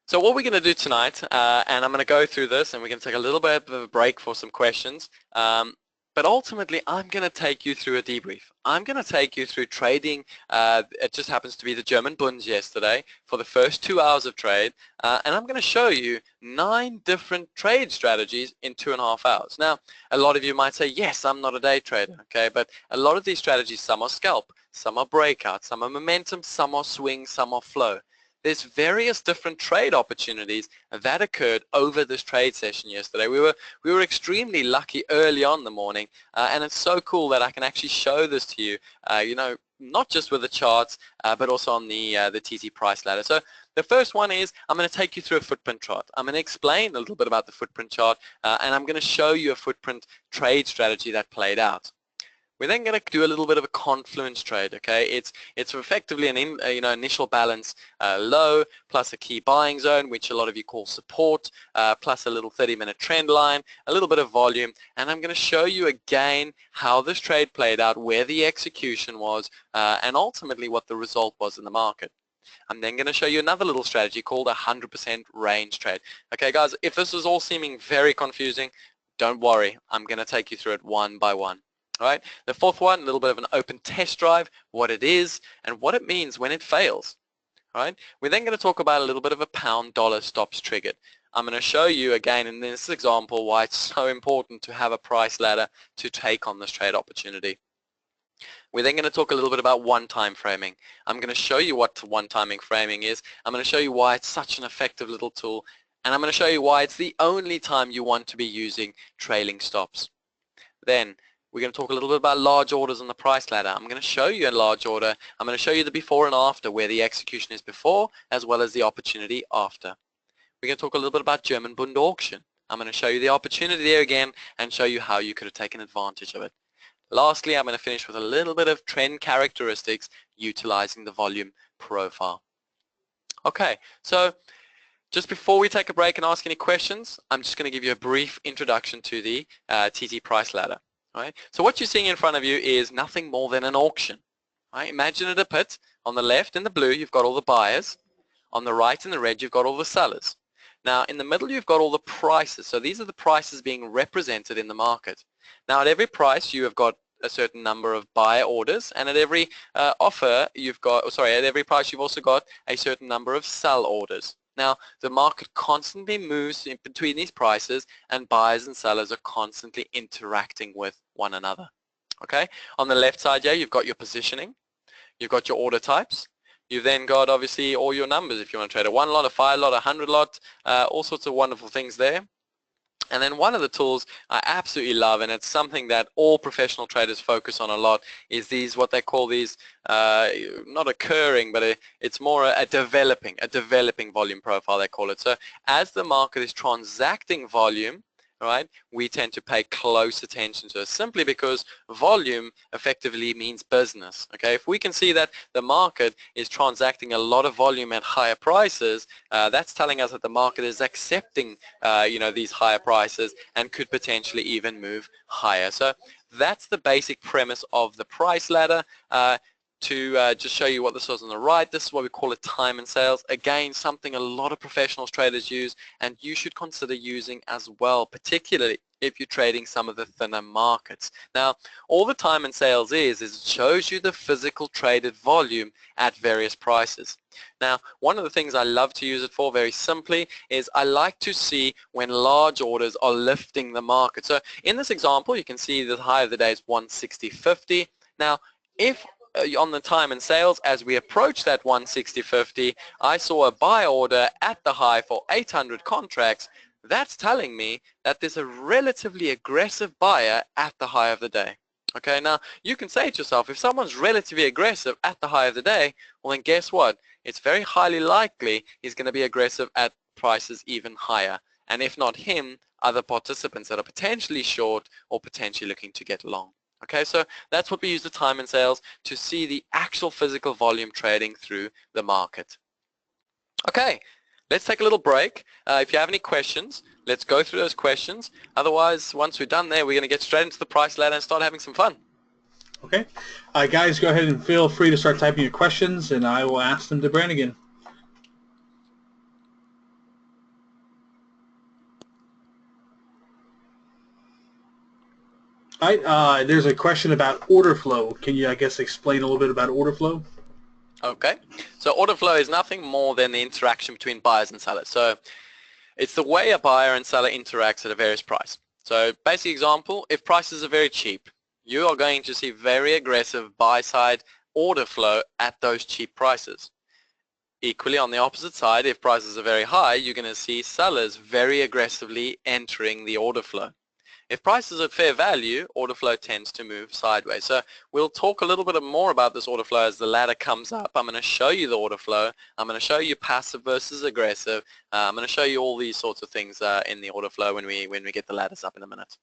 Speaker 2: So what we're going to do tonight, and I'm going to go through this and we're going to take a little bit of a break for some questions. But ultimately, I'm going to take you through a debrief. I'm going to take you through trading. It just happens to be the German Bunds yesterday for the first 2 hours of trade. And I'm going to show you 9 different trade strategies in 2.5 hours. Now, a lot of you might say, yes, I'm not a day trader. Okay, but a lot of these strategies, some are scalp, some are breakout, some are momentum, some are swing, some are flow. There's various different trade opportunities that occurred over this trade session yesterday. We were extremely lucky early on in the morning, and it's so cool that I can actually show this to you, not just with the charts, but also on the TT price ladder. So the first one is I'm going to take you through a footprint chart. I'm going to explain a little bit about the footprint chart, and I'm going to show you a footprint trade strategy that played out. We're then going to do a little bit of a confluence trade. Okay, it's effectively an initial balance low plus a key buying zone, which a lot of you call support, plus a little 30-minute trend line, a little bit of volume, and I'm going to show you again how this trade played out, where the execution was, and ultimately what the result was in the market. I'm then going to show you another little strategy called a 100% range trade. Okay, guys, if this is all seeming very confusing, don't worry. I'm going to take you through it one by one. All right, the fourth one, a little bit of an open test drive, what it is and what it means when it fails. All right, we're then going to talk about a little bit of a pound-dollar stops triggered. I'm going to show you again in this example why it's so important to have a price ladder to take on this trade opportunity. We're then going to talk a little bit about one-time framing. I'm going to show you what one-timing framing is. I'm going to show you why it's such an effective little tool, and I'm going to show you why it's the only time you want to be using trailing stops. Then we're going to talk a little bit about large orders on the price ladder. I'm going to show you a large order. I'm going to show you the before and after, where the execution is before as well as the opportunity after. We're going to talk a little bit about German Bund auction. I'm going to show you the opportunity there again and show you how you could have taken advantage of it. Lastly, I'm going to finish with a little bit of trend characteristics utilizing the volume profile. Okay, so just before we take a break and ask any questions, I'm just going to give you a brief introduction to the TT price ladder. Right? So what you're seeing in front of you is nothing more than an auction. Right? Imagine it a pit. On the left in the blue, you've got all the buyers. On the right in the red, you've got all the sellers. Now, in the middle, you've got all the prices. So these are the prices being represented in the market. Now, at every price, you have got a certain number of buyer orders, and at every at every price, you've also got a certain number of sell orders. Now, the market constantly moves in between these prices, and buyers and sellers are constantly interacting with one another. Okay? On the left side here, you've got your positioning. You've got your order types. You've then got, obviously, all your numbers if you want to trade a 1 lot, a 5 lot, a 100 lot, all sorts of wonderful things there. And then one of the tools I absolutely love, and it's something that all professional traders focus on a lot, is these, what they call these, not occurring, but it's more a developing volume profile, they call it. So as the market is transacting volume, right, we tend to pay close attention to it, simply because volume effectively means business. Okay, if we can see that the market is transacting a lot of volume at higher prices, that's telling us that the market is accepting these higher prices and could potentially even move higher. So that's the basic premise of the price ladder. To just show you what this was on the right, this is what we call a time and sales. Again, something a lot of professional traders use, and you should consider using as well, particularly if you're trading some of the thinner markets. Now, all the time and sales is it shows you the physical traded volume at various prices. Now, one of the things I love to use it for, very simply, is I like to see when large orders are lifting the market. So in this example, you can see the high of the day is 160.50. Now, if on the time and sales, as we approach that 160.50, I saw a buy order at the high for 800 contracts. That's telling me that there's a relatively aggressive buyer at the high of the day. Okay, now you can say to yourself, if someone's relatively aggressive at the high of the day, well then guess what? It's very highly likely he's going to be aggressive at prices even higher. And if not him, other participants that are potentially short or potentially looking to get long. Okay, so that's what we use the time and sales to see the actual physical volume trading through the market. Okay, let's take a little break. If you have any questions, let's go through those questions. Otherwise, once we're done there, we're going to get straight into the price ladder and start having some fun.
Speaker 1: Okay. Guys, go ahead and feel free to start typing your questions, and I will ask them to Brannigan. All right, there's a question about order flow. Can you, I guess, explain a little bit about order flow?
Speaker 2: Okay, so order flow is nothing more than the interaction between buyers and sellers. So it's the way a buyer and seller interacts at a various price. So basic example, if prices are very cheap, you are going to see very aggressive buy-side order flow at those cheap prices. Equally, on the opposite side, if prices are very high, you're going to see sellers very aggressively entering the order flow. If prices are at fair value, order flow tends to move sideways. So we'll talk a little bit more about this order flow as the ladder comes up. I'm going to show you the order flow. I'm going to show you passive versus aggressive. I'm going to show you all these sorts of things in the order flow when we get the ladders up in a minute.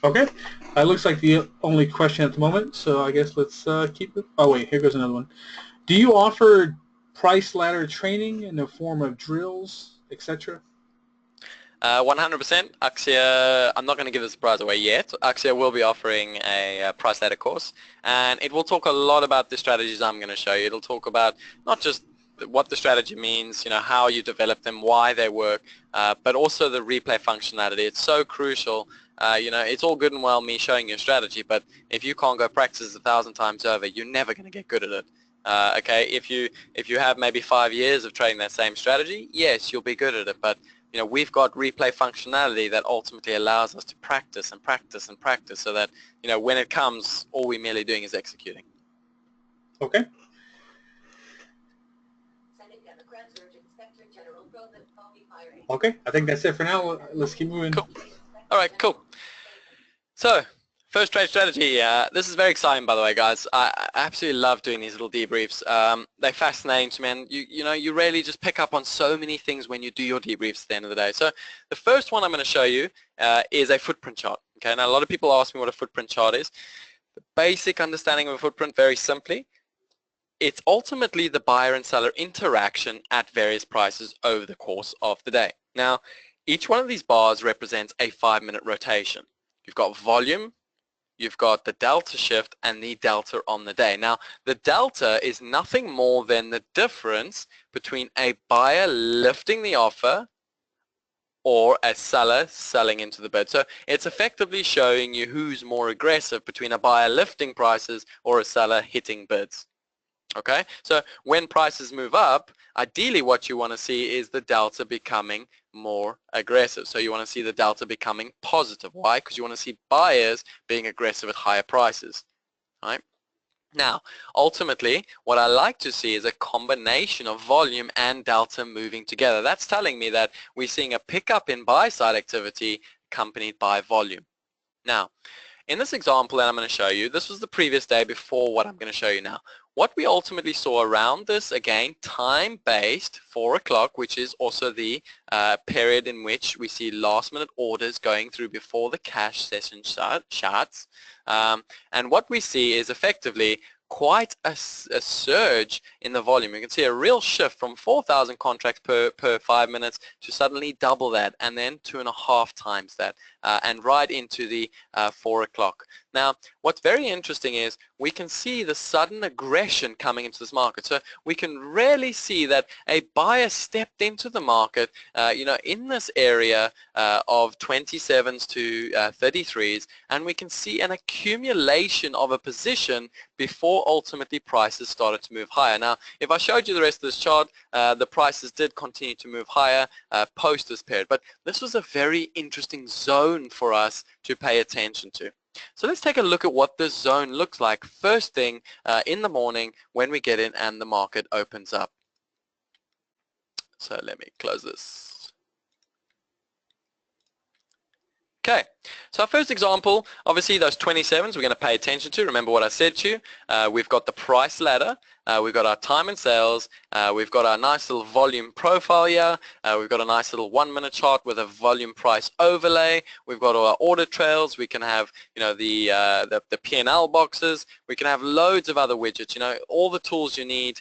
Speaker 1: Okay, it looks like the only question at the moment, so I guess let's keep it. Oh wait, here goes another one. Do you offer price ladder training in the form of drills, etc.?
Speaker 2: 100%. Axia, I'm not going to give this prize away yet. Axia will be offering a price ladder course, and it will talk a lot about the strategies I'm going to show you. It'll talk about not just what the strategy means, how you develop them, why they work, but also the replay functionality. It's so crucial. It's all good and well me showing you a strategy, but if you can't go practice 1,000 times over, you're never going to get good at it. Okay, if you have maybe 5 years of trading that same strategy, yes, you'll be good at it, but we've got replay functionality that ultimately allows us to practice and practice and practice so that, when it comes, all we're merely doing is executing.
Speaker 1: Okay. Okay, I think that's it for now. Let's keep moving.
Speaker 2: Cool. All right, cool. So First trade strategy. This is very exciting, by the way, guys. I absolutely love doing these little debriefs. They're fascinating to me, and you know, you really just pick up on so many things when you do your debriefs at the end of the day. So the first one I'm going to show you is a footprint chart. Okay, now a lot of people ask me what a footprint chart is. The basic understanding of a footprint, very simply, it's ultimately the buyer and seller interaction at various prices over the course of the day. Now, each one of these bars represents a 5-minute rotation. You've got volume, you've got the delta shift, and the delta on the day. Now, the delta is nothing more than the difference between a buyer lifting the offer or a seller selling into the bid. So it's effectively showing you who's more aggressive between a buyer lifting prices or a seller hitting bids. Okay, so when prices move up, ideally what you want to see is the delta becoming more aggressive. So you want to see the delta becoming positive. Why? Because you want to see buyers being aggressive at higher prices. Right? Now, ultimately, what I like to see is a combination of volume and delta moving together. That's telling me that we're seeing a pickup in buy-side activity accompanied by volume. Now, in this example that I'm going to show you, this was the previous day before what I'm going to show you now. What we ultimately saw around this, again, time-based, 4 o'clock, which is also the period in which we see last-minute orders going through before the cash session starts. And what we see is effectively quite a surge in the volume. You can see a real shift from 4,000 contracts per 5 minutes to suddenly double that, and then 2.5 times that, and right into the 4 o'clock. Now, what's very interesting is we can see the sudden aggression coming into this market. So we can really see that a buyer stepped into the market, you know, in this area of 27s to 33s, and we can see an accumulation of a position before ultimately prices started to move higher. Now, if I showed you the rest of this chart, the prices did continue to move higher post this period, but this was a very interesting zone for us to pay attention to. So let's take a look at what this zone looks like first thing in the morning when we get in and the market opens up. So let me close this. Okay, so our first example, obviously those 27s we're going to pay attention to. Remember what I said to you. We've got the price ladder, we've got our time and sales, we've got our nice little volume profile here, we've got a nice little 1-minute chart with a volume price overlay, we've got our order trails, we can have, you know, the P&L boxes, we can have loads of other widgets, you know, all the tools you need,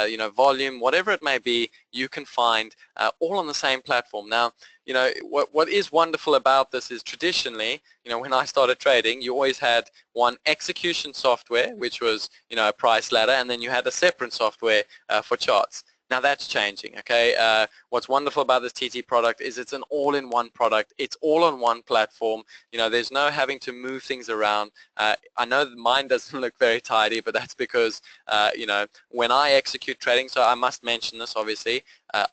Speaker 2: you know, volume, whatever it may be, you can find all on the same platform. Now, you know, what is wonderful about this is traditionally, you know, when I started trading, you always had one execution software, which was, you know, a price ladder, and then you had a separate software for charts. Now that's changing, okay? What's wonderful about this TT product is it's an all-in-one product. It's all on one platform. You know, there's no having to move things around. I know that mine doesn't look very tidy, but that's because, you know, when I execute trading, so I must mention this obviously,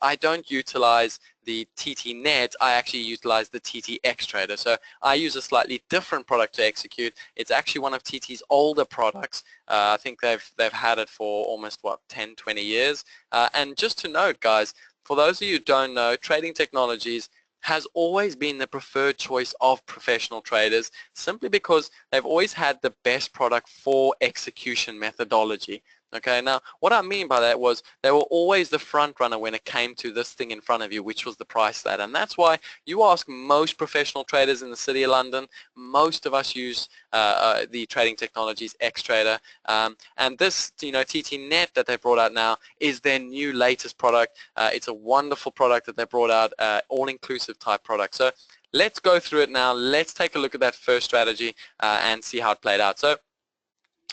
Speaker 2: I don't utilize the TT Net, I actually utilize the TT X Trader. So I use a slightly different product to execute. It's actually one of TT's older products. I think they've had it for almost, what, 10, 20 years. And just to note, guys, for those of you who don't know, Trading Technologies has always been the preferred choice of professional traders simply because they've always had the best product for execution methodology. Okay, now what I mean by that was they were always the front runner when it came to this thing in front of you, which was the price ladder. And that's why you ask most professional traders in the City of London, most of us use the Trading Technologies X Trader. And this, you know, TT Net that they brought out now is their new latest product. It's a wonderful product that they brought out, all-inclusive type product. So let's go through it now. Let's take a look at that first strategy and see how it played out. So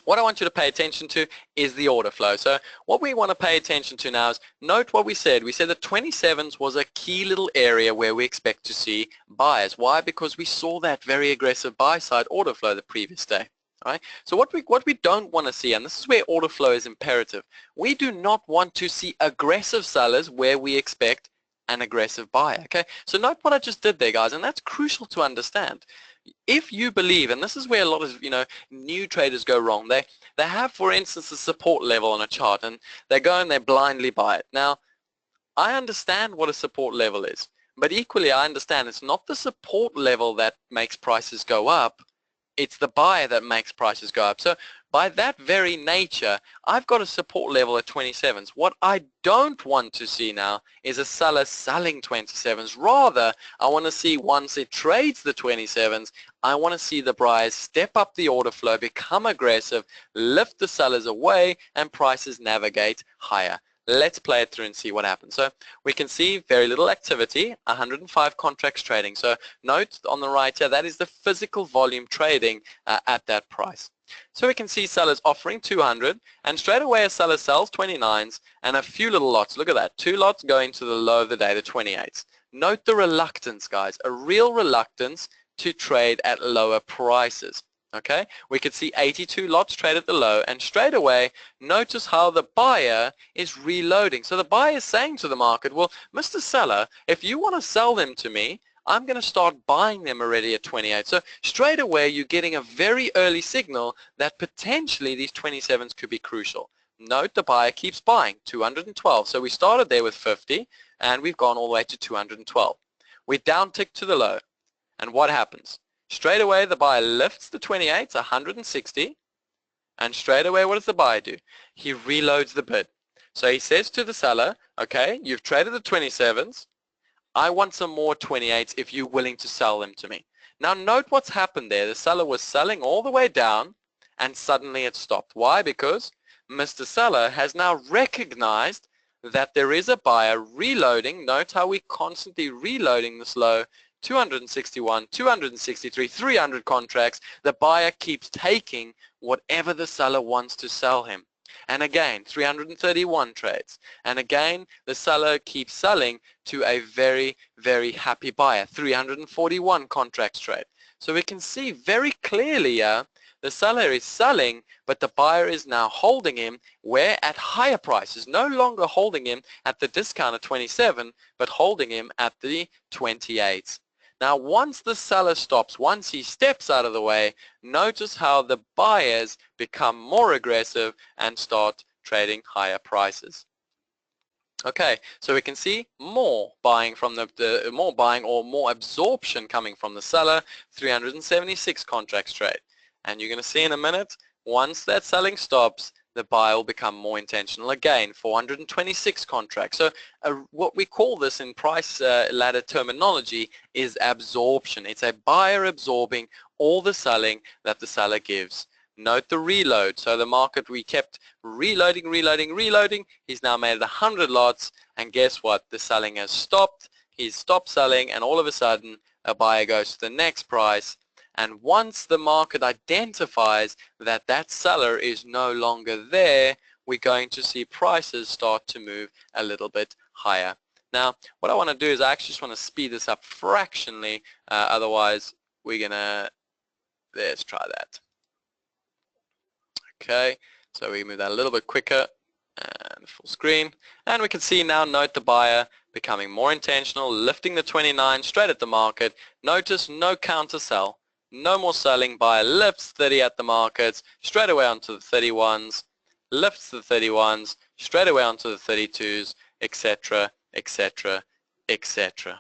Speaker 2: what I want you to pay attention to is the order flow. So what we want to pay attention to now is note what we said. We said that 27s was a key little area where we expect to see buyers. Why? Because we saw that very aggressive buy side order flow the previous day. All right? So what we don't want to see, and this is where order flow is imperative, we do not want to see aggressive sellers where we expect an aggressive buyer. Okay? So note what I just did there, guys, and that's crucial to understand. If you believe, and this is where a lot of, you know, new traders go wrong, they have, for instance, a support level on a chart, and they go and they blindly buy it. Now, I understand what a support level is, but equally I understand it's not the support level that makes prices go up, it's the buyer that makes prices go up. So by that very nature, I've got a support level at 27s. What I don't want to see now is a seller selling 27s. Rather, I want to see once it trades the 27s, I want to see the buyers step up the order flow, become aggressive, lift the sellers away, and prices navigate higher. Let's play it through and see what happens. So we can see very little activity, 105 contracts trading. So note on the right here, that is the physical volume trading at that price. So we can see sellers offering 200, and straight away a seller sells 29s and a few little lots. Look at that, 2 lots going to the low of the day, the 28s. Note the reluctance, guys, a real reluctance to trade at lower prices. Okay, we could see 82 lots trade at the low, and straight away notice how the buyer is reloading. So the buyer is saying to the market, well, Mr. Seller, if you want to sell them to me, I'm going to start buying them already at 28. So straight away you're getting a very early signal that potentially these 27s could be crucial. Note the buyer keeps buying, 212. So we started there with 50 and we've gone all the way to 212. We down tick to the low, and what happens? Straight away the buyer lifts the 28s, 160, and straight away what does the buyer do? He reloads the bid. So he says to the seller, okay, you've traded the 27s, I want some more 28s if you're willing to sell them to me. Now note what's happened there. The seller was selling all the way down and suddenly it stopped. Why? Because Mr. Seller has now recognized that there is a buyer reloading. Note how we're constantly reloading this low. 261, 263, 300 contracts. The buyer keeps taking whatever the seller wants to sell him. And again, 331 trades. And again, the seller keeps selling to a very, very happy buyer. 341 contracts trade. So we can see very clearly the seller is selling, but the buyer is now holding him where at higher prices, no longer holding him at the discount of 27, but holding him at the 28. Now once the seller stops, once he steps out of the way, notice how the buyers become more aggressive and start trading higher prices. Okay, so we can see more buying from the more buying or more absorption coming from the seller, 376 contracts trade. And you're going to see in a minute, once that selling stops, the buyer will become more intentional again, 426 contracts. So what we call this in price ladder terminology is absorption. It's a buyer absorbing all the selling that the seller gives. Note the reload. So the market, we kept reloading, reloading, reloading. He's now made 100 lots, and guess what? The selling has stopped. He's stopped selling, and all of a sudden a buyer goes to the next price. And once the market identifies that that seller is no longer there, we're going to see prices start to move a little bit higher. Now, what I want to do is I actually just want to speed this up fractionally. Otherwise, we're going to, let's try that. Okay, so we move that a little bit quicker and full screen. And we can see now, note the buyer becoming more intentional, lifting the 29 straight at the market. Notice no counter sell. No more selling. Buyer lifts 30 at the markets, straight away onto the 31s, lifts the 31s, straight away onto the 32s, etc., etc., etc.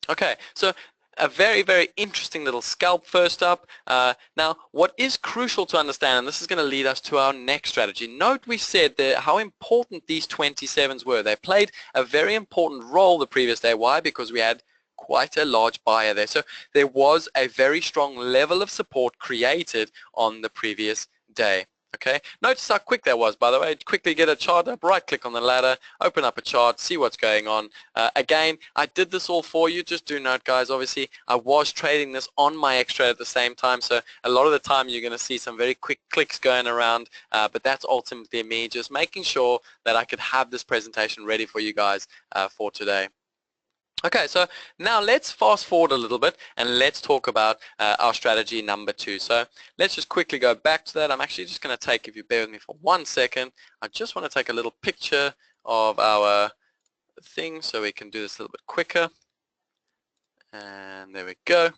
Speaker 2: Okay, so a very, very interesting little scalp first up. Now, what is crucial to understand, and this is going to lead us to our next strategy. Note we said that how important these 27s were. They played a very important role the previous day. Why? Because we had quite a large buyer there. So there was a very strong level of support created on the previous day. Okay, notice how quick that was, by the way. Quickly get a chart up, right click on the ladder, open up a chart, see what's going on. Again, I did this all for you. Just do note, guys, obviously I was trading this on my X-Trade at the same time, so a lot of the time you're going to see some very quick clicks going around, but that's ultimately me just making sure that I could have this presentation ready for you guys for today. Okay, so now let's fast forward a little bit and let's talk about our strategy number 2. So let's just quickly go back to that. I'm actually just going to take, if you bear with me for 1 second, I just want to take a little picture of our thing so we can do this a little bit quicker. And there we go.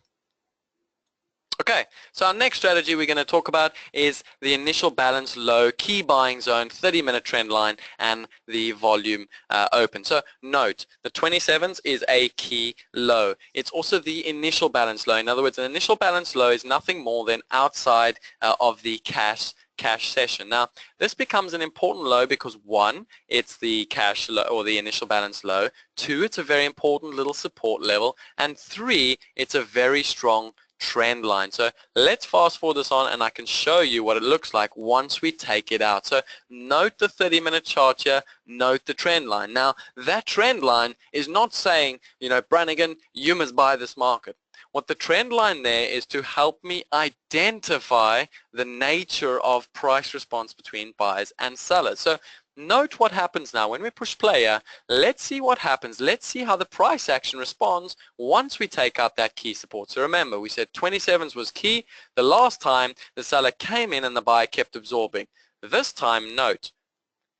Speaker 2: Okay, so our next strategy we're going to talk about is the initial balance low, key buying zone, 30-minute trend line, and the volume open. So note, the 27s is a key low. It's also the initial balance low. In other words, an initial balance low is nothing more than outside of the cash session. Now, this becomes an important low because one, it's the cash low or the initial balance low. Two, it's a very important little support level. And three, it's a very strong trend line. So let's fast forward this on and I can show you what it looks like once we take it out. So note the 30-minute chart here, note the trend line. Now that trend line is not saying, you know, Brannigan, you must buy this market. What the trend line there is to help me identify the nature of price response between buyers and sellers. So note what happens now when we push player. Let's see what happens. Let's see how the price action responds once we take out that key support. So remember, we said 27s was key. The last time the seller came in and the buyer kept absorbing. This time, note,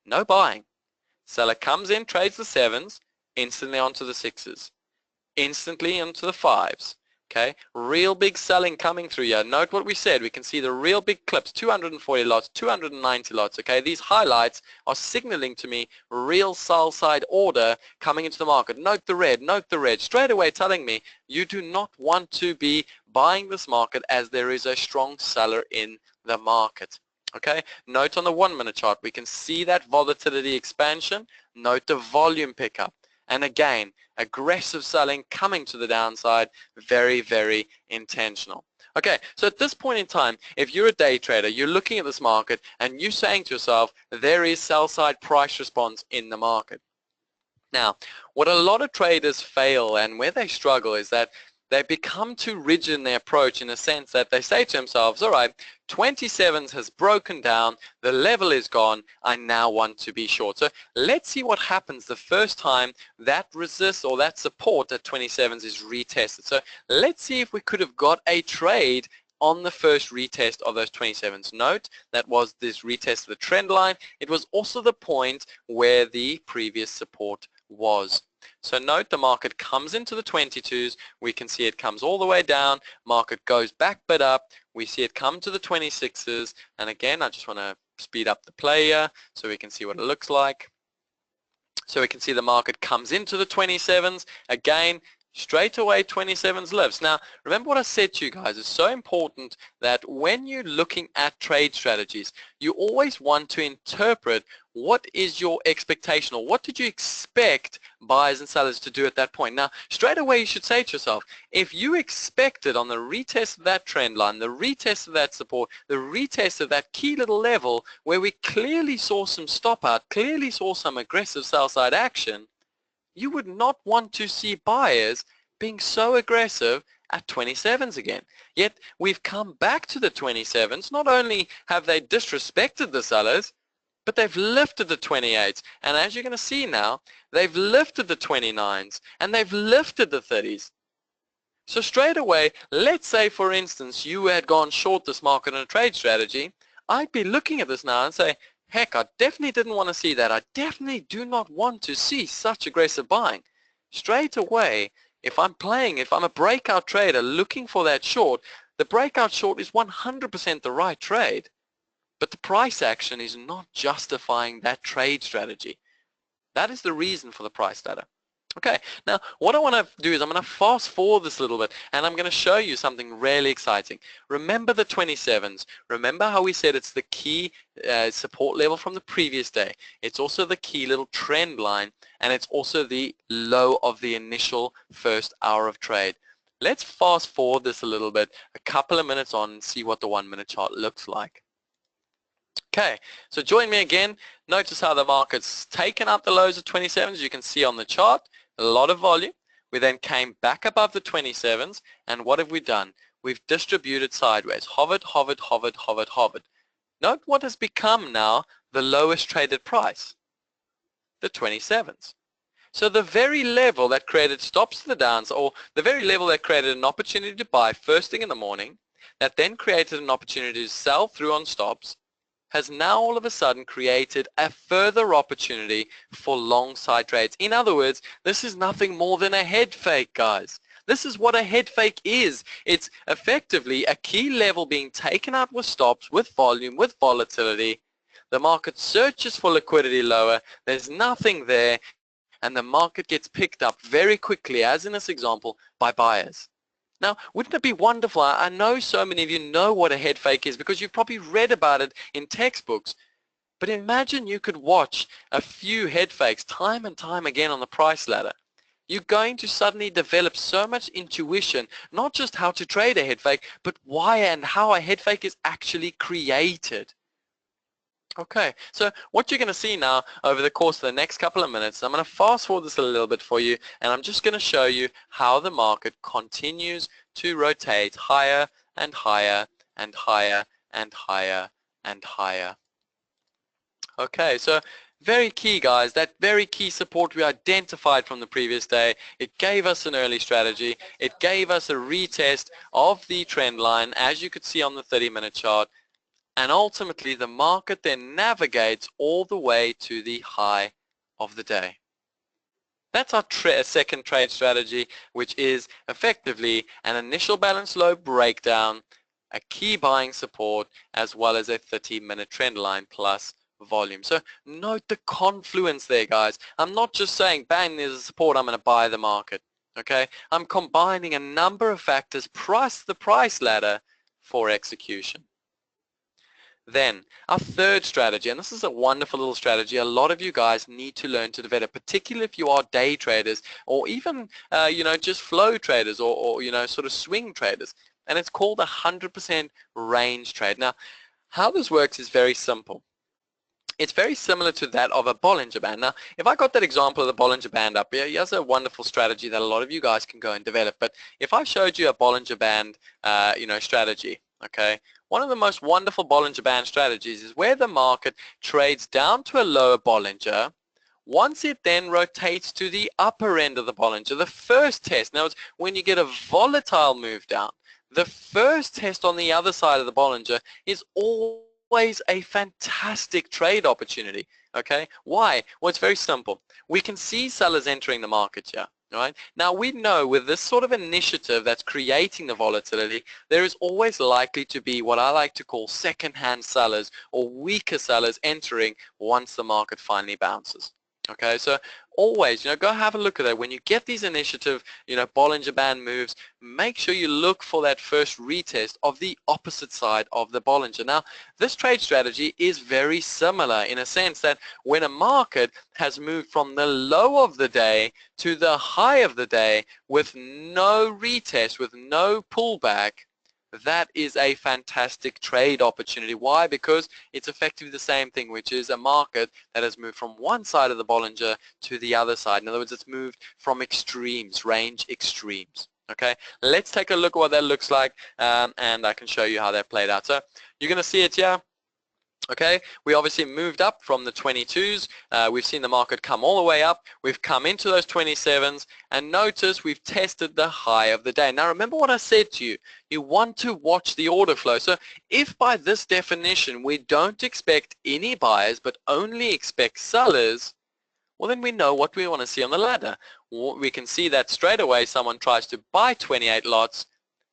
Speaker 2: no buying. Seller comes in, trades the 7s, instantly onto the 6s, instantly onto the 5s. Okay, real big selling coming through here. Note what we said. We can see the real big clips, 240 lots, 290 lots. Okay, these highlights are signaling to me real sell side order coming into the market. Note the red, straight away telling me you do not want to be buying this market as there is a strong seller in the market. Okay, note on the 1-minute chart, we can see that volatility expansion. Note the volume pickup. And again, aggressive selling coming to the downside, very, very intentional. Okay, so at this point in time, if you're a day trader, you're looking at this market and you're saying to yourself, there is sell-side price response in the market. Now, what a lot of traders fail and where they struggle is that they become too rigid in their approach in a sense that they say to themselves, all right, 27s has broken down, the level is gone, I now want to be short. So let's see what happens the first time that resist or that support at 27s is retested. So let's see if we could have got a trade on the first retest of those 27s. Note that was this retest of the trend line. It was also the point where the previous support was. So note the market comes into the 22s, we can see it comes all the way down, market goes back but up, we see it come to the 26s, and again I just want to speed up the player so we can see what it looks like. So we can see the market comes into the 27s, again straight away 27s lifts. Now remember what I said to you guys, it's so important that when you're looking at trade strategies, you always want to interpret what is your expectation or what did you expect buyers and sellers to do at that point. Now straight away you should say to yourself, if you expected on the retest of that trend line, the retest of that support, the retest of that key little level where we clearly saw some stop out, clearly saw some aggressive sell side action, you would not want to see buyers being so aggressive at 27s again. Yet we've come back to the 27s. Not only have they disrespected the sellers, but they've lifted the 28s. And as you're going to see now, they've lifted the 29s and they've lifted the 30s. So straight away, let's say for instance you had gone short this market on a trade strategy, I'd be looking at this now and say, heck, I definitely didn't want to see that. I definitely do not want to see such aggressive buying. Straight away, if I'm a breakout trader looking for that short, the breakout short is 100% the right trade. But the price action is not justifying that trade strategy. That is the reason for the price ladder. Okay, now what I want to do is I'm going to fast forward this a little bit and I'm going to show you something really exciting. Remember the 27s. Remember how we said it's the key support level from the previous day. It's also the key little trend line and it's also the low of the initial first hour of trade. Let's fast forward this a little bit, a couple of minutes on and see what the 1-minute chart looks like. Okay, so join me again. Notice how the market's taken out the lows of 27s. You can see on the chart, a lot of volume. We then came back above the 27s, and what have we done? We've distributed sideways, hovered, hovered, hovered, hovered, hovered. Note what has become now the lowest traded price, the 27s. So the very level that created stops to the downside, or the very level that created an opportunity to buy first thing in the morning, that then created an opportunity to sell through on stops, has now all of a sudden created a further opportunity for long side trades. In other words, this is nothing more than a head fake, guys. This is what a head fake is. It's effectively a key level being taken out with stops, with volume, with volatility. The market searches for liquidity lower. There's nothing there, and the market gets picked up very quickly, as in this example, by buyers. Now, wouldn't it be wonderful? I know so many of you know what a head fake is because you've probably read about it in textbooks. But imagine you could watch a few head fakes time and time again on the price ladder. You're going to suddenly develop so much intuition, not just how to trade a head fake, but why and how a head fake is actually created. Okay, so what you're going to see now over the course of the next couple of minutes, I'm going to fast forward this a little bit for you, and I'm just going to show you how the market continues to rotate higher and higher and higher and higher and higher. Okay, so very key, guys. That very key support we identified from the previous day. It gave us an early strategy. It gave us a retest of the trend line, as you could see on the 30-minute chart. And ultimately, the market then navigates all the way to the high of the day. That's our second trade strategy, which is effectively an initial balance low breakdown, a key buying support, as well as a 30-minute trend line plus volume. So note the confluence there, guys. I'm not just saying, bang, there's a support, I'm going to buy the market. Okay, I'm combining a number of factors plus the price ladder for execution. Then our third strategy, and this is a wonderful little strategy a lot of you guys need to learn to develop, particularly if you are day traders or even just flow traders or sort of swing traders, and it's called a 100% range trade. Now, how this works is very simple. It's very similar to that of a Bollinger Band. Now, if I got that example of the Bollinger Band up here, here's a wonderful strategy that a lot of you guys can go and develop. But if I showed you a Bollinger Band, strategy, okay, one of the most wonderful Bollinger Band strategies is where the market trades down to a lower Bollinger. Once it then rotates to the upper end of the Bollinger, the first test, now it's when you get a volatile move down, the first test on the other side of the Bollinger is always a fantastic trade opportunity. Okay, why? Well, it's very simple. We can see sellers entering the market here. Right? Now we know with this sort of initiative that's creating the volatility, there is always likely to be what I like to call second-hand sellers or weaker sellers entering once the market finally bounces. Okay, so always, go have a look at that. When you get these initiative, Bollinger Band moves, make sure you look for that first retest of the opposite side of the Bollinger. Now, this trade strategy is very similar in a sense that when a market has moved from the low of the day to the high of the day with no retest, with no pullback, that is a fantastic trade opportunity. Why? Because it's effectively the same thing, which is a market that has moved from one side of the Bollinger to the other side. In other words, it's moved from extremes, range extremes. Okay, let's take a look at what that looks like, and I can show you how that played out. So you're going to see it here. Okay, we obviously moved up from the 22s. We've seen the market come all the way up. We've come into those 27s, and notice we've tested the high of the day. Now remember what I said to you. You want to watch the order flow. So if by this definition we don't expect any buyers but only expect sellers, well then we know what we want to see on the ladder. We can see that straight away someone tries to buy 28 lots.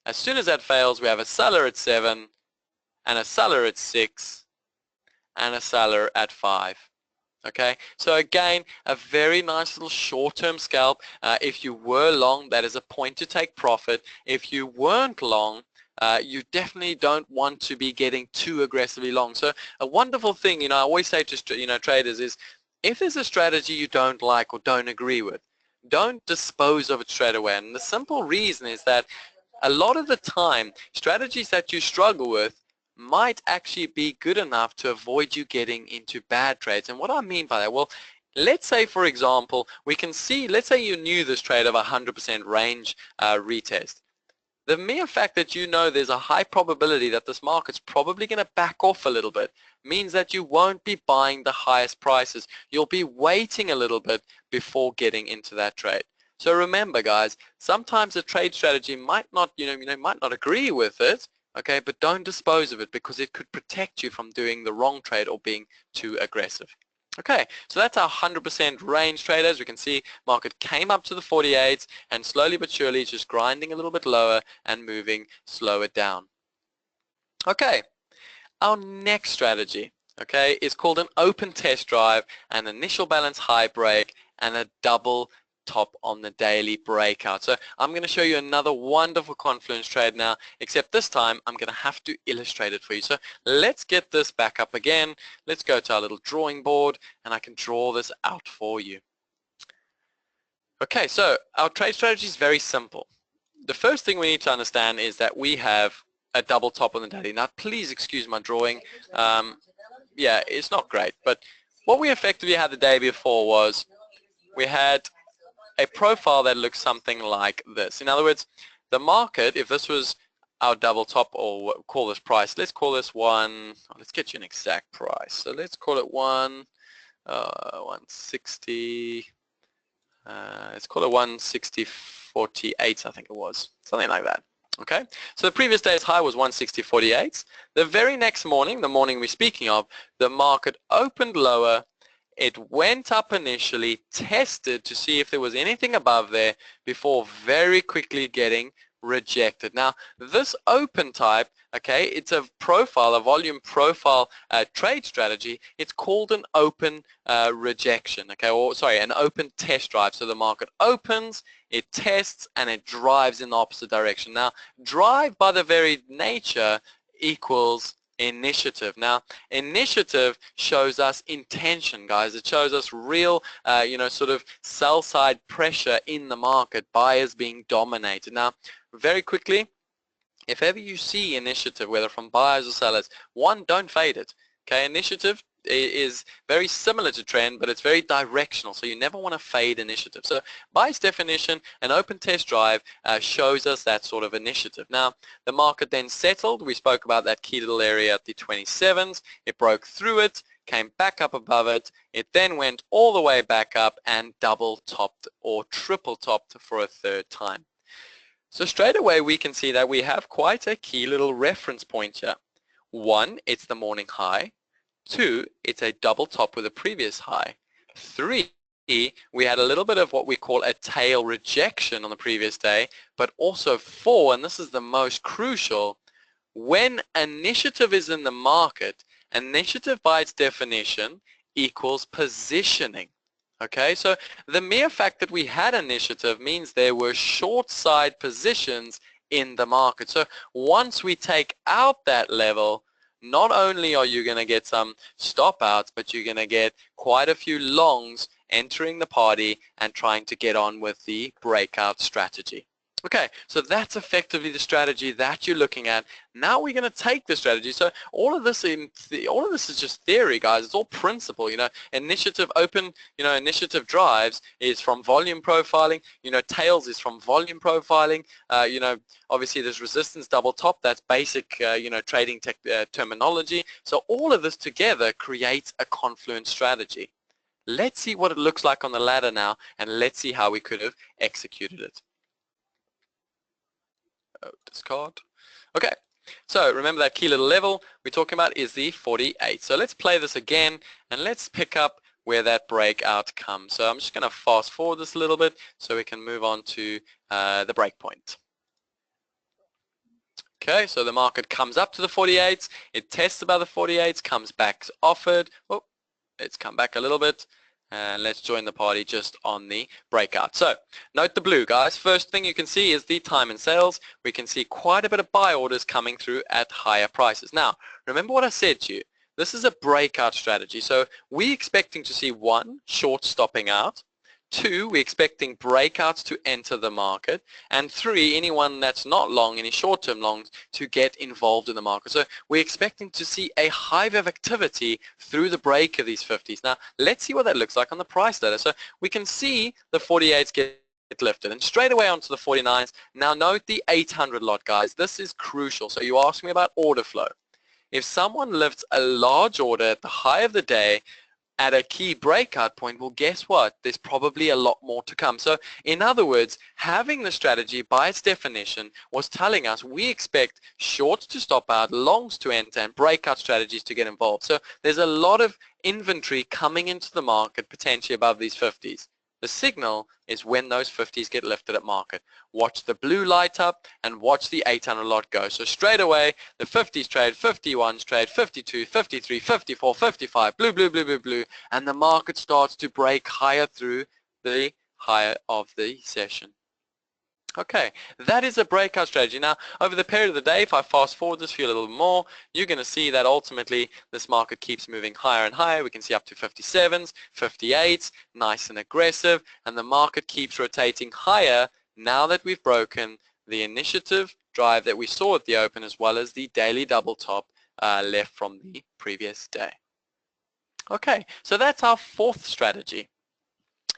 Speaker 2: As soon as that fails, we have a seller at 7 and a seller at 6. And a seller at 5. Okay, so again, a very nice little short-term scalp. If you were long, that is a point to take profit. If you weren't long, you definitely don't want to be getting too aggressively long. So a wonderful thing, I always say to traders is, if there's a strategy you don't like or don't agree with, don't dispose of it straight away. And the simple reason is that a lot of the time, strategies that you struggle with might actually be good enough to avoid you getting into bad trades. And what I mean by that, well, let's say, for example, we can see, let's say you knew this trade of 100% range retest. The mere fact that you know there's a high probability that this market's probably going to back off a little bit means that you won't be buying the highest prices. You'll be waiting a little bit before getting into that trade. So remember, guys, sometimes a trade strategy might not, might not agree with it, okay, but don't dispose of it because it could protect you from doing the wrong trade or being too aggressive. Okay, so that's our 100% range trade. As we can see, market came up to the 48s and slowly but surely just grinding a little bit lower and moving slower down. Okay, our next strategy, okay, is called an open test drive, an initial balance high break, and a double top on the daily breakout. So I'm going to show you another wonderful Confluence trade now, except this time I'm going to have to illustrate it for you. So let's get this back up again. Let's go to our little drawing board and I can draw this out for you. Okay, so our trade strategy is very simple. The first thing we need to understand is that we have a double top on the daily. Now please excuse my drawing. Yeah, it's not great, but what we effectively had the day before was we had a profile that looks something like this. In other words, the market, if this was our double top, or what call this price, let's call this one, let's get you an exact price. So let's call it 160, let's call it 160.48, I think it was, something like that. Okay, so the previous day's high was 160.48. The very next morning, the morning we're speaking of, the market opened lower. It went up initially, tested to see if there was anything above there before very quickly getting rejected. Now, this open type, okay, it's a profile, a volume profile trade strategy. It's called an open rejection, okay, or sorry, an open test drive. So the market opens, it tests, and it drives in the opposite direction. Now, drive by the very nature equals initiative. Now, initiative shows us intention, guys. It shows us real, sort of sell-side pressure in the market, buyers being dominated. Now, very quickly, if ever you see initiative, whether from buyers or sellers, one, don't fade it. Okay, initiative is very similar to trend, but it's very directional, so you never want to fade initiative. So by its definition, an open test drive shows us that sort of initiative. Now, the market then settled. We spoke about that key little area at the 27s. It broke through it, came back up above it. It then went all the way back up and double topped or triple topped for a third time. So straight away we can see that we have quite a key little reference point here. One, it's the morning high. Two, it's a double top with a previous high. Three, we had a little bit of what we call a tail rejection on the previous day. But also four, and this is the most crucial, when initiative is in the market, initiative by its definition equals positioning. Okay, so the mere fact that we had initiative means there were short side positions in the market. So once we take out that level, not only are you going to get some stop outs, but you're going to get quite a few longs entering the party and trying to get on with the breakout strategy. Okay, so that's effectively the strategy that you're looking at. Now we're going to take the strategy. So all of this is just theory, guys. It's all principle. Initiative open, initiative drives is from volume profiling. Tails is from volume profiling. Obviously there's resistance double top. That's basic, trading terminology. So all of this together creates a Confluence strategy. Let's see what it looks like on the ladder now, and let's see how we could have executed it. Discard. Okay, so remember that key little level we're talking about is the 48. So let's play this again and let's pick up where that breakout comes. So I'm just going to fast forward this a little bit so we can move on to the break point. Okay, so the market comes up to the 48s, it tests above the 48s, comes back off it. Oh, it's come back a little bit. And let's join the party just on the breakout. So note the blue, guys. First thing you can see is the time and sales. We can see quite a bit of buy orders coming through at higher prices. Now, remember what I said to you. This is a breakout strategy. So we're expecting to see one, short stopping out. Two, we're expecting breakouts to enter the market. And three, anyone that's not long, any short-term longs, to get involved in the market. So we're expecting to see a hive of activity through the break of these 50s. Now, let's see what that looks like on the price ladder. So we can see the 48s get lifted and straight away onto the 49s. Now note the 800 lot, guys. This is crucial. So you asked me about order flow. If someone lifts a large order at the high of the day, at a key breakout point, well, guess what? There's probably a lot more to come. So in other words, having the strategy by its definition was telling us we expect shorts to stop out, longs to enter, and breakout strategies to get involved. So there's a lot of inventory coming into the market potentially above these 50s. The signal is when those 50s get lifted at market. Watch the blue light up and watch the 800 lot go. So straight away, the 50s trade, 51s trade, 52, 53, 54, 55, blue, blue, blue, blue, blue, and the market starts to break higher through the higher of the session. Okay, that is a breakout strategy. Now, over the period of the day, if I fast forward this for you a little more, you're going to see that ultimately this market keeps moving higher and higher. We can see up to 57s, 58s, nice and aggressive, and the market keeps rotating higher now that we've broken the initiative drive that we saw at the open, as well as the daily double top left from the previous day. Okay, so that's our fourth strategy.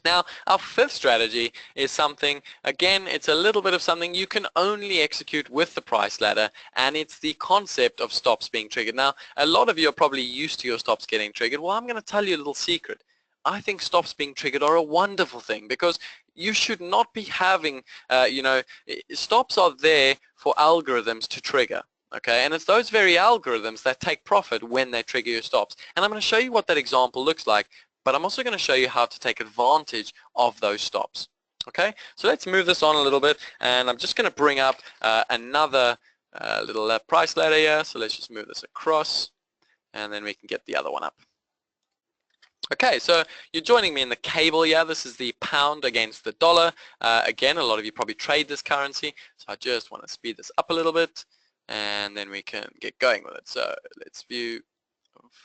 Speaker 2: Now, our fifth strategy is something, again, it's a little bit of something you can only execute with the price ladder, and it's the concept of stops being triggered. Now, a lot of you are probably used to your stops getting triggered. Well, I'm going to tell you a little secret. I think stops being triggered are a wonderful thing, because you should not be having, stops are there for algorithms to trigger. Okay, and it's those very algorithms that take profit when they trigger your stops. And I'm going to show you what that example looks like, but I'm also going to show you how to take advantage of those stops. Okay, so let's move this on a little bit, and I'm just going to bring up another little price ladder here. So let's just move this across, and then we can get the other one up. Okay, so you're joining me in the cable here. This is the pound against the dollar. Again, a lot of you probably trade this currency, so I just want to speed this up a little bit, and then we can get going with it. So let's view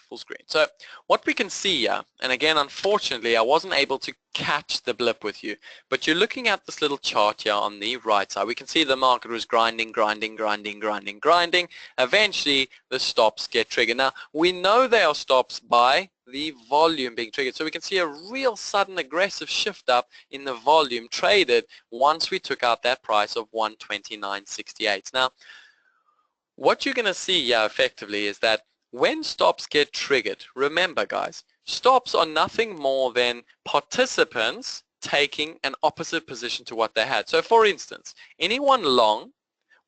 Speaker 2: full screen. So what we can see here, and again, unfortunately, I wasn't able to catch the blip with you, but you're looking at this little chart here on the right side. We can see the market was grinding, grinding, grinding, grinding, grinding. Eventually, the stops get triggered. Now, we know they are stops by the volume being triggered. So we can see a real sudden aggressive shift up in the volume traded once we took out that price of 129.68. Now, what you're going to see here effectively is that when stops get triggered, remember guys, stops are nothing more than participants taking an opposite position to what they had. So for instance, anyone long,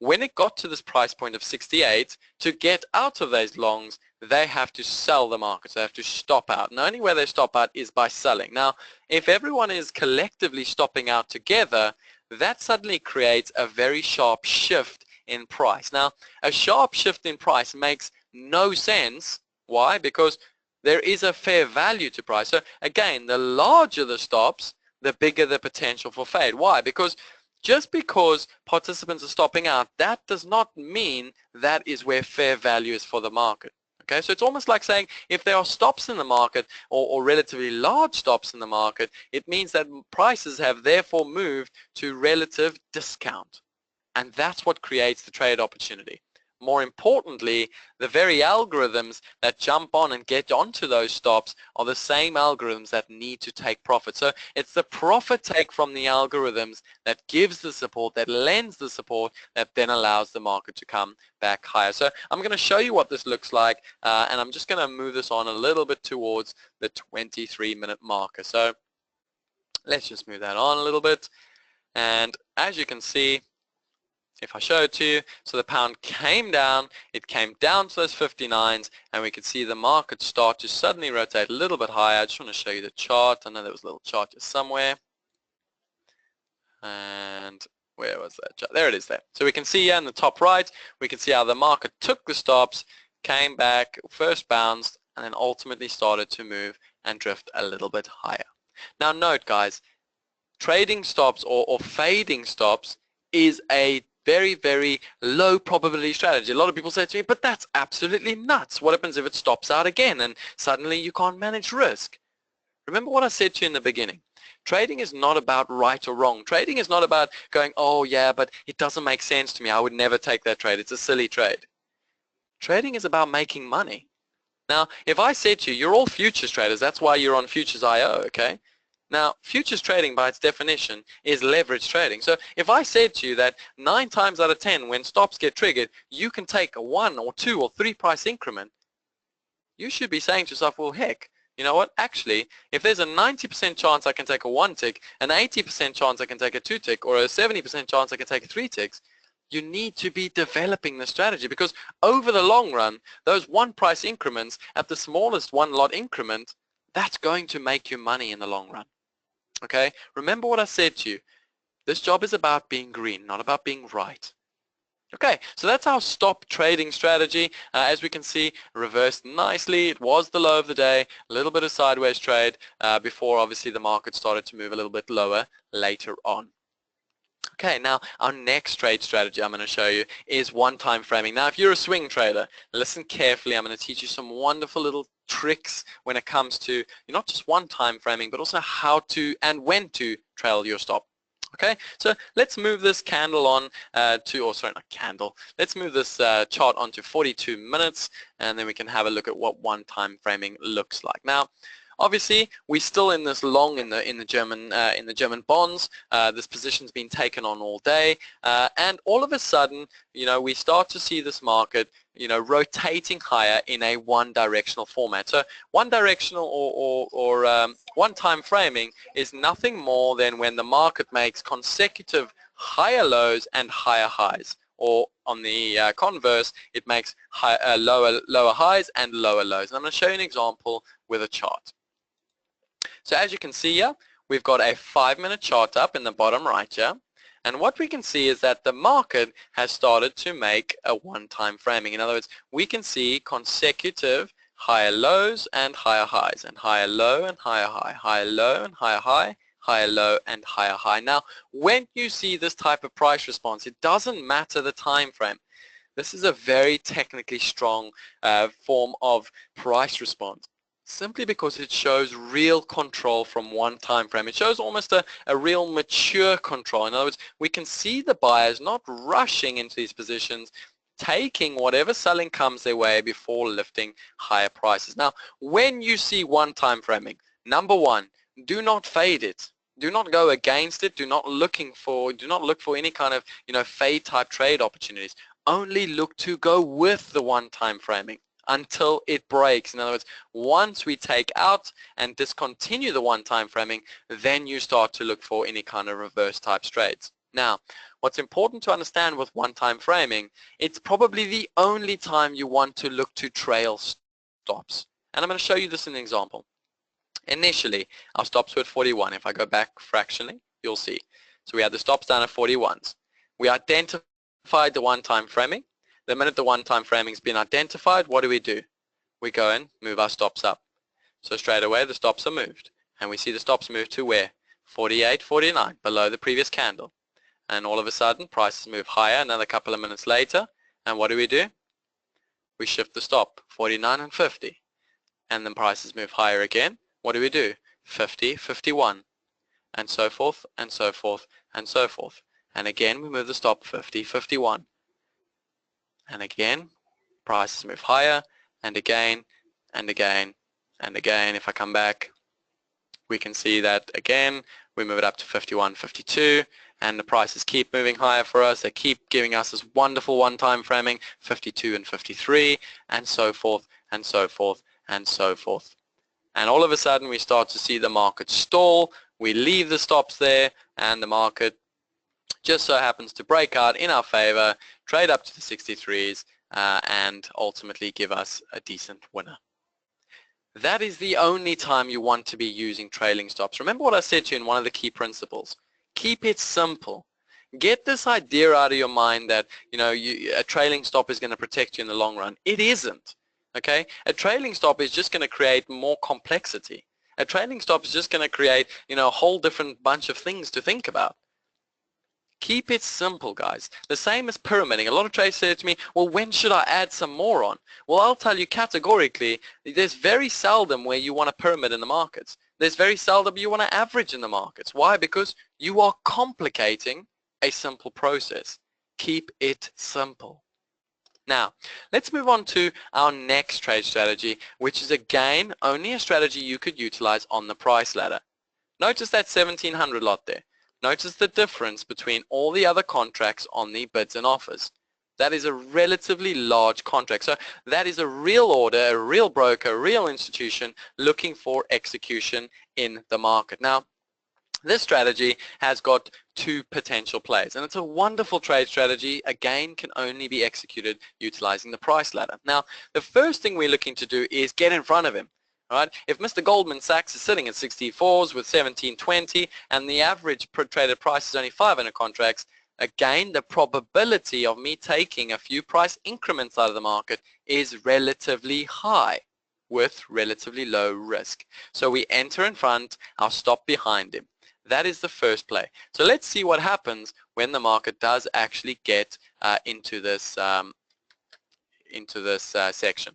Speaker 2: when it got to this price point of 68, to get out of those longs, they have to sell the market. So they have to stop out. And the only way they stop out is by selling. Now, if everyone is collectively stopping out together, that suddenly creates a very sharp shift in price. Now, a sharp shift in price makes no sense. Why? Because there is a fair value to price. So again, the larger the stops, the bigger the potential for fade. Why? Because just because participants are stopping out, that does not mean that is where fair value is for the market. Okay, so it's almost like saying if there are stops in the market or relatively large stops in the market, it means that prices have therefore moved to relative discount. And that's what creates the trade opportunity. More importantly, the very algorithms that jump on and get onto those stops are the same algorithms that need to take profit. So it's the profit take from the algorithms that gives the support, that lends the support, that then allows the market to come back higher. So I'm going to show you what this looks like, and I'm just going to move this on a little bit towards the 23-minute marker. So let's just move that on a little bit. And as you can see, if I show it to you, so the pound came down, it came down to those 59s, and we could see the market start to suddenly rotate a little bit higher. I just want to show you the chart. I know there was a little chart just somewhere. And where was that chart? There it is there. So we can see here in the top right, we can see how the market took the stops, came back, first bounced, and then ultimately started to move and drift a little bit higher. Now note guys, trading stops or fading stops is a very, very low probability strategy. A lot of people say to me, but that's absolutely nuts. What happens if it stops out again and suddenly you can't manage risk? Remember what I said to you in the beginning. Trading is not about right or wrong. Trading is not about going, oh yeah, but it doesn't make sense to me. I would never take that trade. It's a silly trade. Trading is about making money. Now, if I said to you, you're all futures traders, that's why you're on Futures.io, okay? Now, futures trading by its definition is leverage trading. So if I said to you that 9 times out of 10 when stops get triggered, you can take a 1 or 2 or 3 price increment, you should be saying to yourself, well, heck, you know what, actually, if there's a 90% chance I can take a 1 tick, an 80% chance I can take a 2 tick, or a 70% chance I can take a 3 ticks, you need to be developing the strategy, because over the long run, those one price increments at the smallest one lot increment, that's going to make you money in the long run. Okay? Remember what I said to you. This job is about being green, not about being right. Okay, so that's our stop trading strategy. As we can see, reversed nicely. It was the low of the day, a little bit of sideways trade before obviously the market started to move a little bit lower later on. Okay, now our next trade strategy I'm going to show you is one-time framing. Now, if you're a swing trader, listen carefully. I'm going to teach you some wonderful little tricks when it comes to not just one-time framing, but also how to and when to trail your stop. Okay, so let's move this candle on let's move this chart onto 42 minutes, and then we can have a look at what one-time framing looks like. Now, obviously, we're still in this long in the German bonds. This position's been taken on all day, and all of a sudden, we start to see this market, rotating higher in a one-directional format. So one-directional or one-time framing is nothing more than when the market makes consecutive higher lows and higher highs, or on the converse, it makes lower highs and lower lows. And I'm going to show you an example with a chart. So as you can see here, we've got a 5-minute chart up in the bottom right here. And what we can see is that the market has started to make a one-time framing. In other words, we can see consecutive higher lows and higher highs, and higher low and higher high, higher low and higher high, higher low and higher high. Now, when you see this type of price response, it doesn't matter the time frame. This is a very technically strong form of price response, simply because it shows real control from one time frame. It shows almost a real mature control. In other words, we can see the buyers not rushing into these positions, taking whatever selling comes their way before lifting higher prices. Now, when you see one time framing, number one, do not fade it. Do not go against it. Do not look for any kind of fade type trade opportunities. Only look to go with the one time framing until it breaks. In other words, once we take out and discontinue the one-time framing, then you start to look for any kind of reverse type trades. Now, what's important to understand with one-time framing, it's probably the only time you want to look to trail stops. And I'm going to show you this in an example. Initially, our stops were at 41. If I go back fractionally, you'll see. So we had the stops down at 41s. We identified the one-time framing. The minute the one-time framing has been identified, what do? We go and move our stops up. So straight away the stops are moved. And we see the stops move to where? 48, 49, below the previous candle. And all of a sudden prices move higher another couple of minutes later. And what do? We shift the stop, 49 and 50. And then prices move higher again. What do? 50, 51. And so forth, and so forth, and so forth. And again we move the stop, 50, 51. And again, prices move higher, and again, and again, and again. If I come back, we can see that again, we move it up to 51, 52, and the prices keep moving higher for us. They keep giving us this wonderful one-time framing, 52 and 53, and so forth, and so forth, and so forth. And all of a sudden, we start to see the market stall. We leave the stops there, and the market just so happens to break out in our favor, trade up to the 63s, and ultimately give us a decent winner. That is the only time you want to be using trailing stops. Remember what I said to you in one of the key principles. Keep it simple. Get this idea out of your mind that a trailing stop is going to protect you in the long run. It isn't. Okay? A trailing stop is just going to create more complexity. A trailing stop is just going to create a whole different bunch of things to think about. Keep it simple, guys. The same as pyramiding. A lot of traders say to me, well, when should I add some more on? Well, I'll tell you categorically, there's very seldom where you want a pyramid in the markets. There's very seldom you want to average in the markets. Why? Because you are complicating a simple process. Keep it simple. Now, let's move on to our next trade strategy, which is again only a strategy you could utilize on the price ladder. Notice that 1700 lot there. Notice the difference between all the other contracts on the bids and offers. That is a relatively large contract. So that is a real order, a real broker, a real institution looking for execution in the market. Now, this strategy has got two potential plays, and it's a wonderful trade strategy. Again, can only be executed utilizing the price ladder. Now, the first thing we're looking to do is get in front of him. Right? If Mr. Goldman Sachs is sitting at 64s with 1720 and the average per traded price is only 500 contracts, again, the probability of me taking a few price increments out of the market is relatively high with relatively low risk. So we enter in front, I'll stop behind him. That is the first play. So let's see what happens when the market does actually get into this section.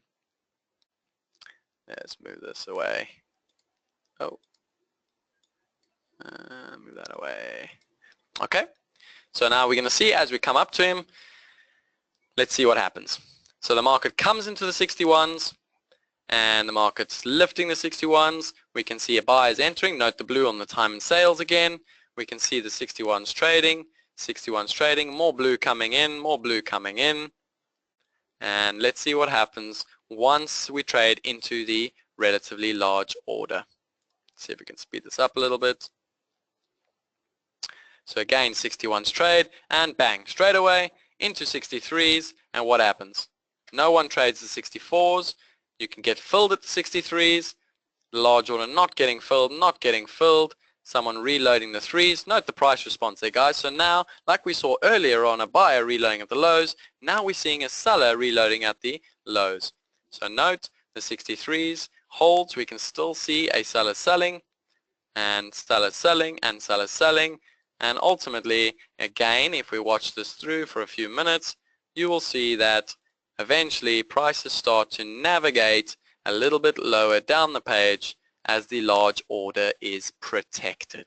Speaker 2: Let's move this away. Oh, move that away. Okay. So now we're going to see as we come up to him. Let's see what happens. So the market comes into the 61s. And the market's lifting the 61s. We can see a buy is entering. Note the blue on the time and sales again. We can see the 61s trading, more blue coming in, more blue coming in. And let's see what happens once we trade into the relatively large order. Let's see if we can speed this up a little bit. So again, 61s trade and bang, straight away into 63s. And what happens? No one trades the 64s. You can get filled at the 63s, the large order not getting filled, someone reloading the 3s. Note the price response there, guys. So now, like we saw earlier on a buyer reloading at the lows, now we're seeing a seller reloading at the lows. So note the 63s holds. We can still see a seller selling and seller selling and seller selling. And ultimately, again, if we watch this through for a few minutes, you will see that eventually prices start to navigate a little bit lower down the page as the large order is protected.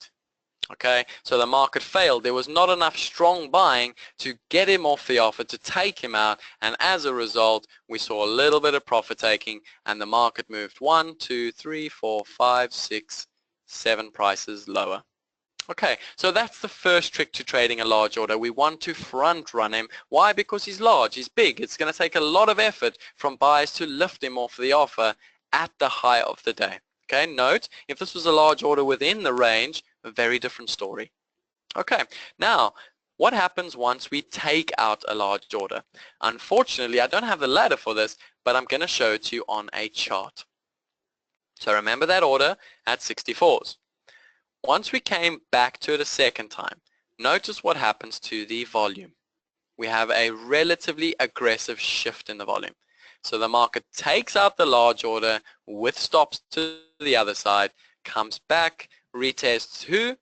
Speaker 2: Okay, so the market failed. There was not enough strong buying to get him off the offer, to take him out, and as a result we saw a little bit of profit taking and the market moved 1, 2, 3, 4, 5, 6, 7 prices lower. Okay, so that's the first trick to trading a large order. We want to front run him. Why? Because he's large, he's big. It's going to take a lot of effort from buyers to lift him off the offer at the high of the day. Okay, note, if this was a large order within the range, a very different story. Okay, now, what happens once we take out a large order? Unfortunately, I don't have the ladder for this, but I'm going to show it to you on a chart. So remember that order at 64s. Once we came back to it a second time, notice what happens to the volume. We have a relatively aggressive shift in the volume. So the market takes out the large order with stops to the other side, comes back, retests who?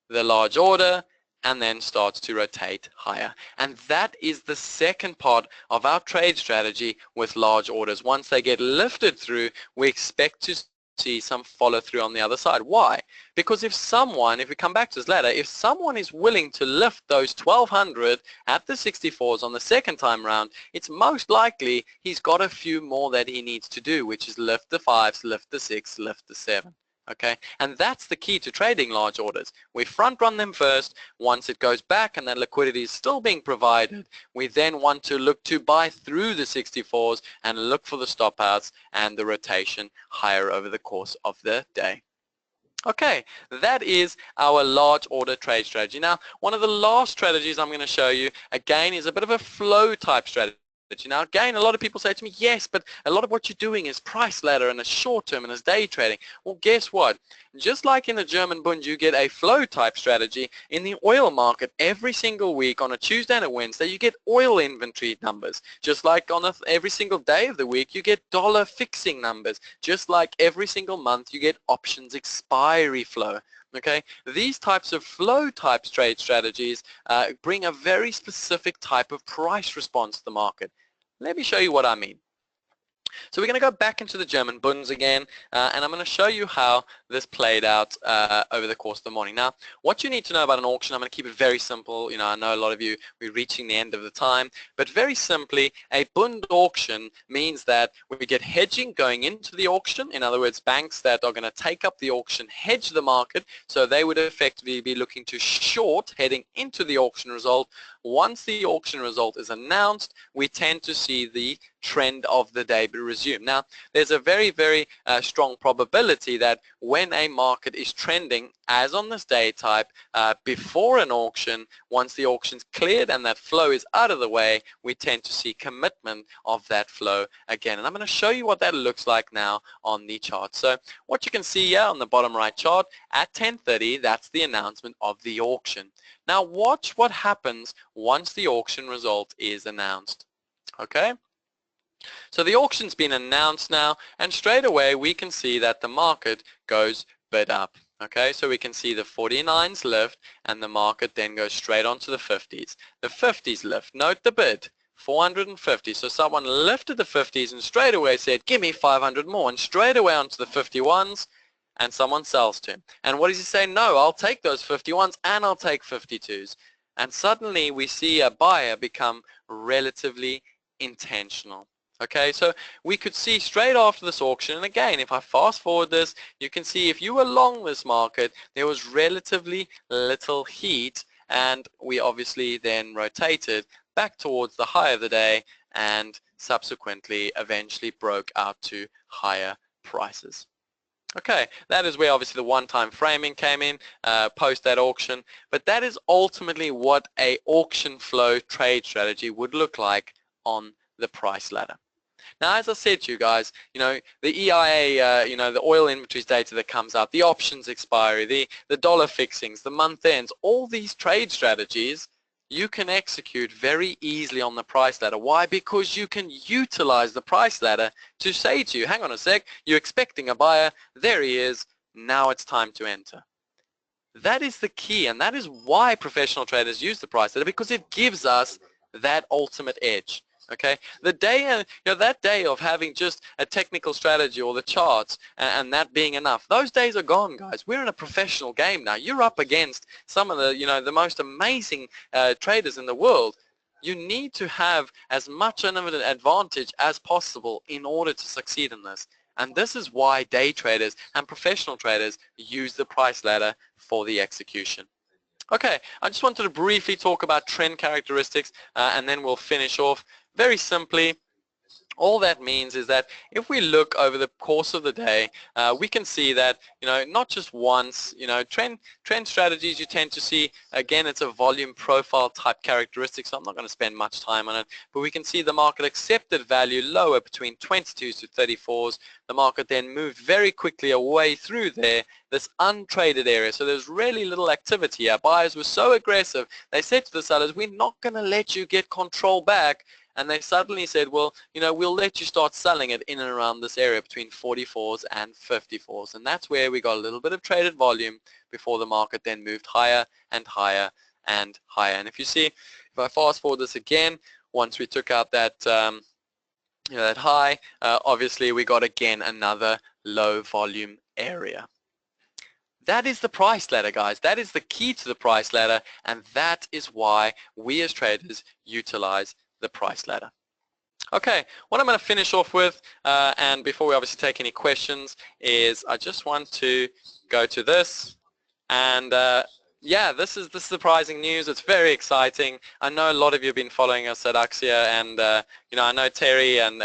Speaker 2: The large order, and then starts to rotate higher. And that is the second part of our trade strategy with large orders. Once they get lifted through, we expect to see some follow through on the other side. Why? Because if we come back to this ladder, if someone is willing to lift those 1200 at the 64s on the second time round, it's most likely he's got a few more that he needs to do, which is lift the 5s, lift the 6, lift the 7. Okay, and that's the key to trading large orders. We front run them first. Once it goes back and that liquidity is still being provided, we then want to look to buy through the 64s and look for the stop outs and the rotation higher over the course of the day. Okay, that is our large order trade strategy. Now, one of the last strategies I'm going to show you, again, is a bit of a flow type strategy. Now, again, a lot of people say to me, yes, but a lot of what you're doing is price ladder and is short term and is day trading. Well, guess what? Just like in the German Bund, you get a flow type strategy. In the oil market, every single week on a Tuesday and a Wednesday, you get oil inventory numbers. Just like on every single day of the week, you get dollar fixing numbers. Just like every single month, you get options expiry flow. Okay, these types of flow type trade strategies bring a very specific type of price response to the market. Let me show you what I mean. So we're going to go back into the German Bunds again, and I'm going to show you how this played out over the course of the morning. Now, what you need to know about an auction, I'm going to keep it very simple. You know, I know a lot of you, we're reaching the end of the time, but very simply, a Bund auction means that we get hedging going into the auction. In other words, banks that are going to take up the auction hedge the market, so they would effectively be looking to short heading into the auction result. Once the auction result is announced, we tend to see the trend of the day be resumed. Now, there's a very, very strong probability that when a market is trending, as on this day type, before an auction, once the auction's cleared and that flow is out of the way, we tend to see commitment of that flow again. And I'm going to show you what that looks like now on the chart. So what you can see here on the bottom right chart, at 10:30, that's the announcement of the auction. Now watch what happens once the auction result is announced. Okay? So the auction's been announced now, and straight away we can see that the market goes bid up. Okay, so we can see the 49s lift, and the market then goes straight onto the 50s. The 50s lift. Note the bid, 450. So someone lifted the 50s and straight away said, give me 500 more, and straight away onto the 51s, and someone sells to him. And what does he say? No, I'll take those 51s and I'll take 52s. And suddenly we see a buyer become relatively intentional. Okay, so we could see straight after this auction, and again, if I fast forward this, you can see if you were long this market, there was relatively little heat, and we obviously then rotated back towards the high of the day and subsequently eventually broke out to higher prices. Okay, that is where obviously the one-time framing came in post that auction, but that is ultimately what a auction flow trade strategy would look like on the price ladder. Now, as I said to you guys, you know, the EIA, you know, the oil inventories data that comes out, the options expiry, the dollar fixings, the month ends, all these trade strategies you can execute very easily on the price ladder. Why? Because you can utilize the price ladder to say to you, hang on a sec, you're expecting a buyer, there he is, now it's time to enter. That is the key, and that is why professional traders use the price ladder, because it gives us that ultimate edge. Okay, the day, you know, that day of having just a technical strategy or the charts and that being enough, those days are gone, guys. We're in a professional game now. You're up against some of the, you know, the most amazing traders in the world. You need to have as much of an advantage as possible in order to succeed in this. And this is why day traders and professional traders use the price ladder for the execution. Okay, I just wanted to briefly talk about trend characteristics and then we'll finish off. Very simply, all that means is that if we look over the course of the day, we can see that, you know, not just once, you know, trend strategies you tend to see, again, it's a volume profile type characteristic, so I'm not going to spend much time on it, but we can see the market accepted value lower between 22s to 34s. The market then moved very quickly away through there, this untraded area. So there's really little activity. Our buyers were so aggressive, they said to the sellers, we're not going to let you get control back. And they suddenly said, well, you know, we'll let you start selling it in and around this area between 44s and 54s. And that's where we got a little bit of traded volume before the market then moved higher and higher and higher. And if you see, if I fast forward this again, once we took out that, you know, that high, obviously we got again another low volume area. That is the price ladder, guys. That is the key to the price ladder, and that is why we as traders utilize the price ladder. Okay, what I'm going to finish off with, and before we obviously take any questions, is I just want to go to this, and yeah, this is the surprising news. It's very exciting. I know a lot of you have been following us at Axia, and you know, I know Terry and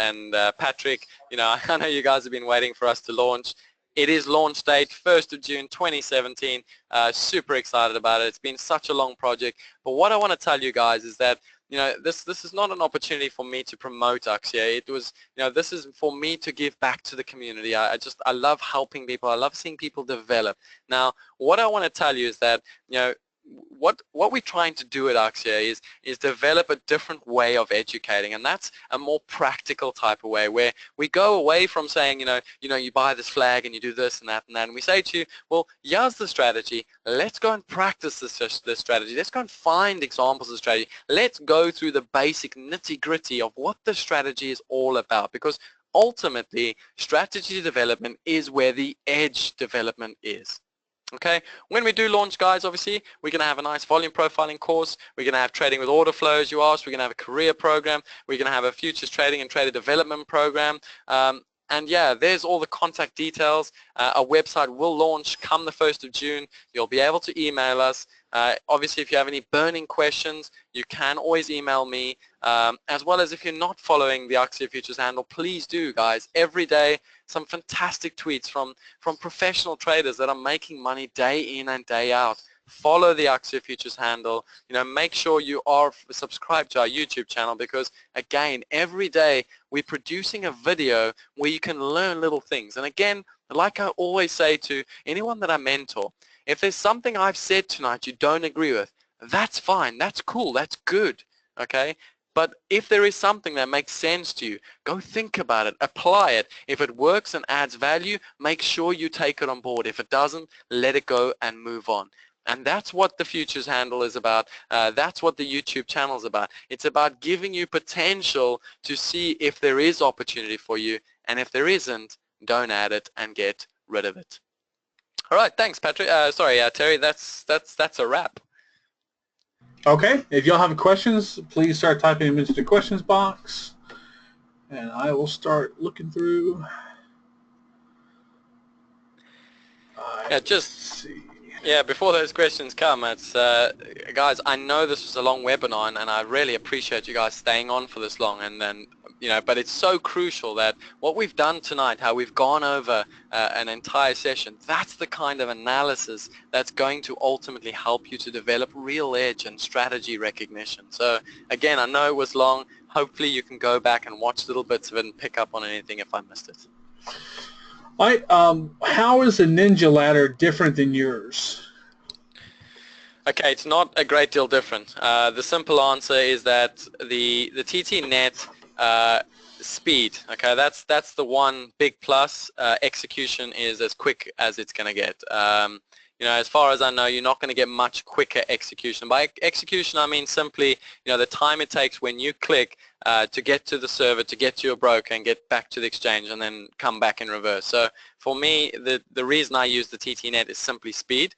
Speaker 2: Patrick. You know, I know you guys have been waiting for us to launch. It is launch date, 1st of June 2017. Super excited about it. It's been such a long project. But what I want to tell you guys is that, you know, this is not an opportunity for me to promote Axia. It was, you know, this is for me to give back to the community. I love helping people. I love seeing people develop. Now, what I want to tell you is that, you know, what we're trying to do at Axia is develop a different way of educating, and that's a more practical type of way where we go away from saying, you know, you buy this flag and you do this and that and that, and we say to you, well, here's the strategy. Let's go and practice this strategy. Let's go and find examples of the strategy. Let's go through the basic nitty-gritty of what the strategy is all about, because ultimately strategy development is where the edge development is. Okay, when we do launch, guys, obviously we're going to have a nice volume profiling course. We're going to have trading with order flows, you asked. We're going to have a career program. We're going to have a futures trading and trader development program. And yeah, there's all the contact details. Our website will launch come the 1st of June. You'll be able to email us. Obviously, if you have any burning questions, you can always email me. As well as if you're not following the Axia Futures handle, please do, guys. Every day, some fantastic tweets from professional traders that are making money day in and day out. Follow the Axia Futures handle. You know, make sure you are subscribed to our YouTube channel, because again, every day we're producing a video where you can learn little things. And again, like I always say to anyone that I mentor, if there's something I've said tonight you don't agree with, that's fine, that's cool, that's good, okay? But if there is something that makes sense to you, go think about it, apply it. If it works and adds value, make sure you take it on board. If it doesn't, let it go and move on. And that's what the Futures handle is about. That's what the YouTube channel is about. It's about giving you potential to see if there is opportunity for you, and if there isn't, don't add it and get rid of it. All right, thanks, Patrick. Terry. That's a wrap.
Speaker 1: Okay, if y'all have questions, please start typing them into the questions box, and I will start looking through.
Speaker 2: Yeah, before those questions come, it's guys, I know this was a long webinar, and I really appreciate you guys staying on for this long, and then but it's so crucial that what we've done tonight, how we've gone over an entire session, that's the kind of analysis that's going to ultimately help you to develop real edge and strategy recognition. So again, I know it was long. Hopefully you can go back and watch little bits of it and pick up on anything if I missed it.
Speaker 1: All right, how is the Ninja ladder different than yours?
Speaker 2: Okay, it's not a great deal different. The simple answer is that the TT net speed, okay, that's the one big plus. Execution is as quick as it's going to get. As far as I know, you're not going to get much quicker execution. By execution, I mean simply, the time it takes when you click to get to the server, to get to your broker and get back to the exchange and then come back in reverse. So for me, the reason I use the TT net is simply speed.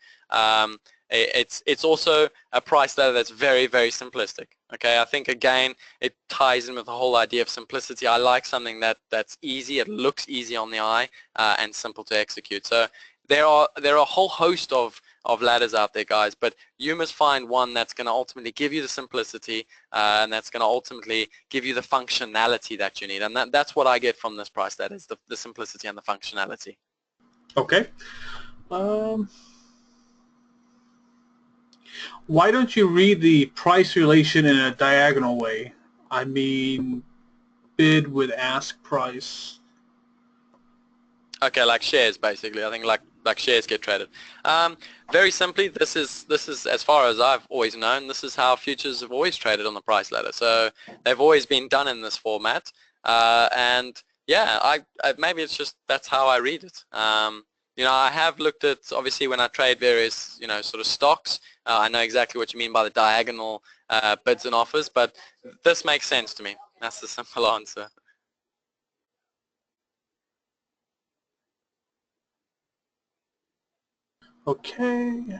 Speaker 2: It's also a price ladder that's very, very simplistic. Okay, I think again it ties in with the whole idea of simplicity. I like something that's easy, it looks easy on the eye, and simple to execute. So there are a whole host of ladders out there, guys, but you must find one that's going to ultimately give you the simplicity and that's going to ultimately give you the functionality that you need. And that's what I get from this price ladder, is the simplicity and the functionality.
Speaker 1: Okay. Why don't you read the price relation in a diagonal way? I mean, bid with ask price.
Speaker 2: Okay, like shares, basically. I think like shares get traded. Very simply, this is as far as I've always known, this is how futures have always traded on the price ladder. So they've always been done in this format. And yeah, I maybe it's just that's how I read it. I have looked at, obviously, when I trade various, sort of stocks, I know exactly what you mean by the diagonal bids and offers, but this makes sense to me. That's the simple answer.
Speaker 1: Okay.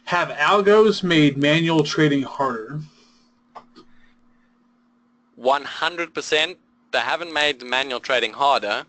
Speaker 1: Have algos made manual trading harder?
Speaker 2: 100%. They haven't made manual trading harder.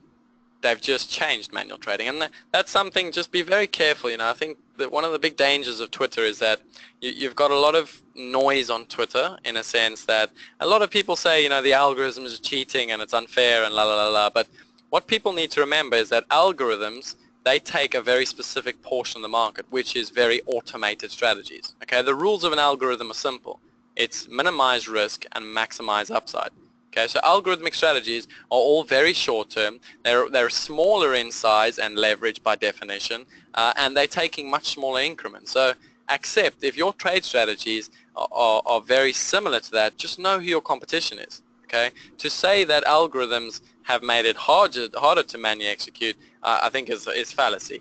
Speaker 2: They've just changed manual trading, and that's something. Just be very careful. I think that one of the big dangers of Twitter is that you've got a lot of noise on Twitter, in a sense that a lot of people say, the algorithms are cheating and it's unfair and la la la la. But what people need to remember is that algorithms, they take a very specific portion of the market, which is very automated strategies. Okay, the rules of an algorithm are simple. It's minimize risk and maximize upside. Okay, so algorithmic strategies are all very short term. They're smaller in size and leverage by definition, and they're taking much smaller increments. So accept, if your trade strategies are very similar to that, just know who your competition is. Okay, to say that algorithms have made it harder to manually execute, I think is fallacy.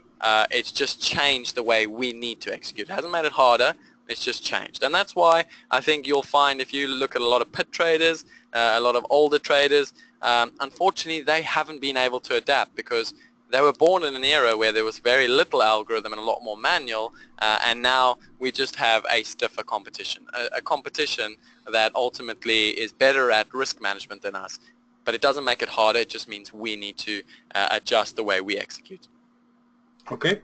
Speaker 2: It's just changed the way we need to execute. It hasn't made it harder, it's just changed. And that's why I think you'll find, if you look at a lot of pit traders, a lot of older traders, unfortunately they haven't been able to adapt because they were born in an era where there was very little algorithm and a lot more manual, and now we just have a stiffer competition, a competition that ultimately is better at risk management than us. But it doesn't make it harder, it just means we need to adjust the way we execute.
Speaker 1: Okay.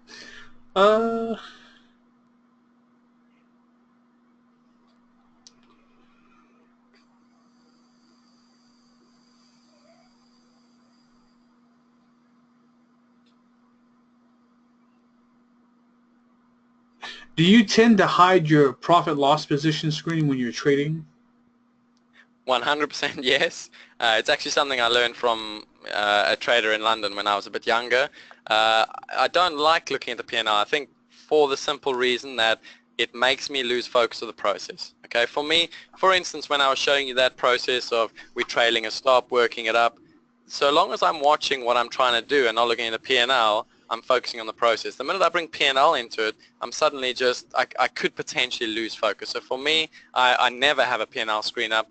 Speaker 1: Do you tend to hide your profit loss position screen when you're trading?
Speaker 2: 100% yes. It's actually something I learned from a trader in London when I was a bit younger. I don't like looking at the P&L. I think for the simple reason that it makes me lose focus of the process. Okay, for me, for instance, when I was showing you that process of we're trailing a stop, working it up, so long as I'm watching what I'm trying to do and not looking at the P&L, I'm focusing on the process. The minute I bring P&L into it, I'm suddenly just, I could potentially lose focus. So for me, I never have a P&L screen up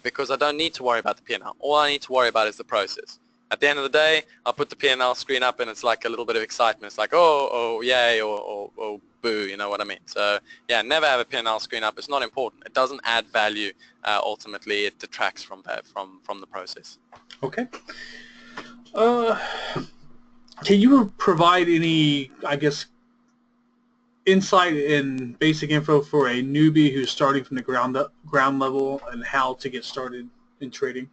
Speaker 2: because I don't need to worry about the P&L. All I need to worry about is the process. At the end of the day, I'll put the P&L screen up and it's like a little bit of excitement. It's like, oh, yay, or boo, you know what I mean? So yeah, never have a P&L screen up. It's not important. It doesn't add value. Ultimately, it detracts from the process.
Speaker 1: Okay. Can you provide any, I guess, insight and basic info for a newbie who's starting from the ground level and how to get started in trading?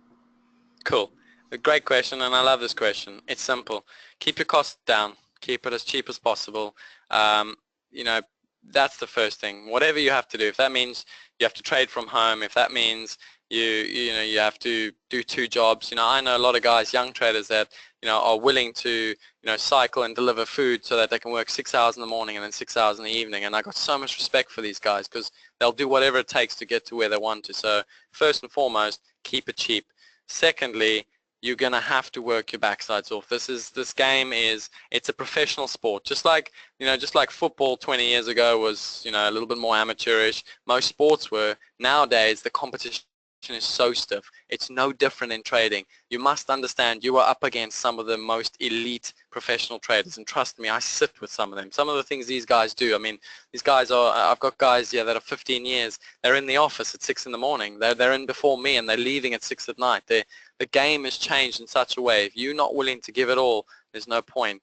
Speaker 2: Cool. A great question, and I love this question. It's simple. Keep your costs down. Keep it as cheap as possible. You know, that's the first thing. Whatever you have to do, if that means you have to trade from home, if that means you have to do 2 jobs. I know a lot of guys, young traders that are willing to cycle and deliver food so that they can work 6 hours in the morning and then 6 hours in the evening. And I got so much respect for these guys because they'll do whatever it takes to get to where they want to. So first and foremost, keep it cheap. Secondly, you're going to have to work your backsides off. This game it's a professional sport. Just like football 20 years ago was, a little bit more amateurish. Most sports were. Nowadays, the competition is so stiff. It's no different in trading. You must understand you are up against some of the most elite professional traders, and trust me, I sit with some of them. Some of the things these guys do, I mean, these guys are, I've got guys here that are 15 years, they're in the office at 6 in the morning, they're in before me and they're leaving at 6 at night. The game has changed in such a way. If you're not willing to give it all, there's no point.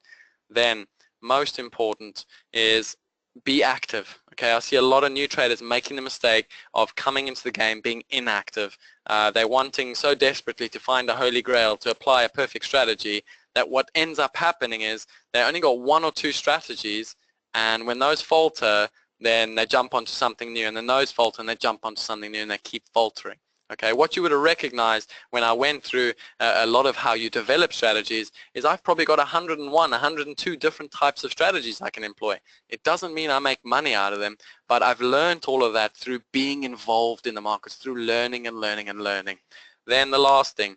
Speaker 2: Then most important is be active. Okay, I see a lot of new traders making the mistake of coming into the game being inactive. They're wanting so desperately to find a holy grail, to apply a perfect strategy, that what ends up happening is they only got 1 or 2 strategies, and when those falter, then they jump onto something new, and then those falter and they jump onto something new, and they keep faltering. Okay, what you would have recognized when I went through a lot of how you develop strategies is I've probably got 101, 102 different types of strategies I can employ. It doesn't mean I make money out of them, but I've learned all of that through being involved in the markets, through learning and learning and learning. Then the last thing,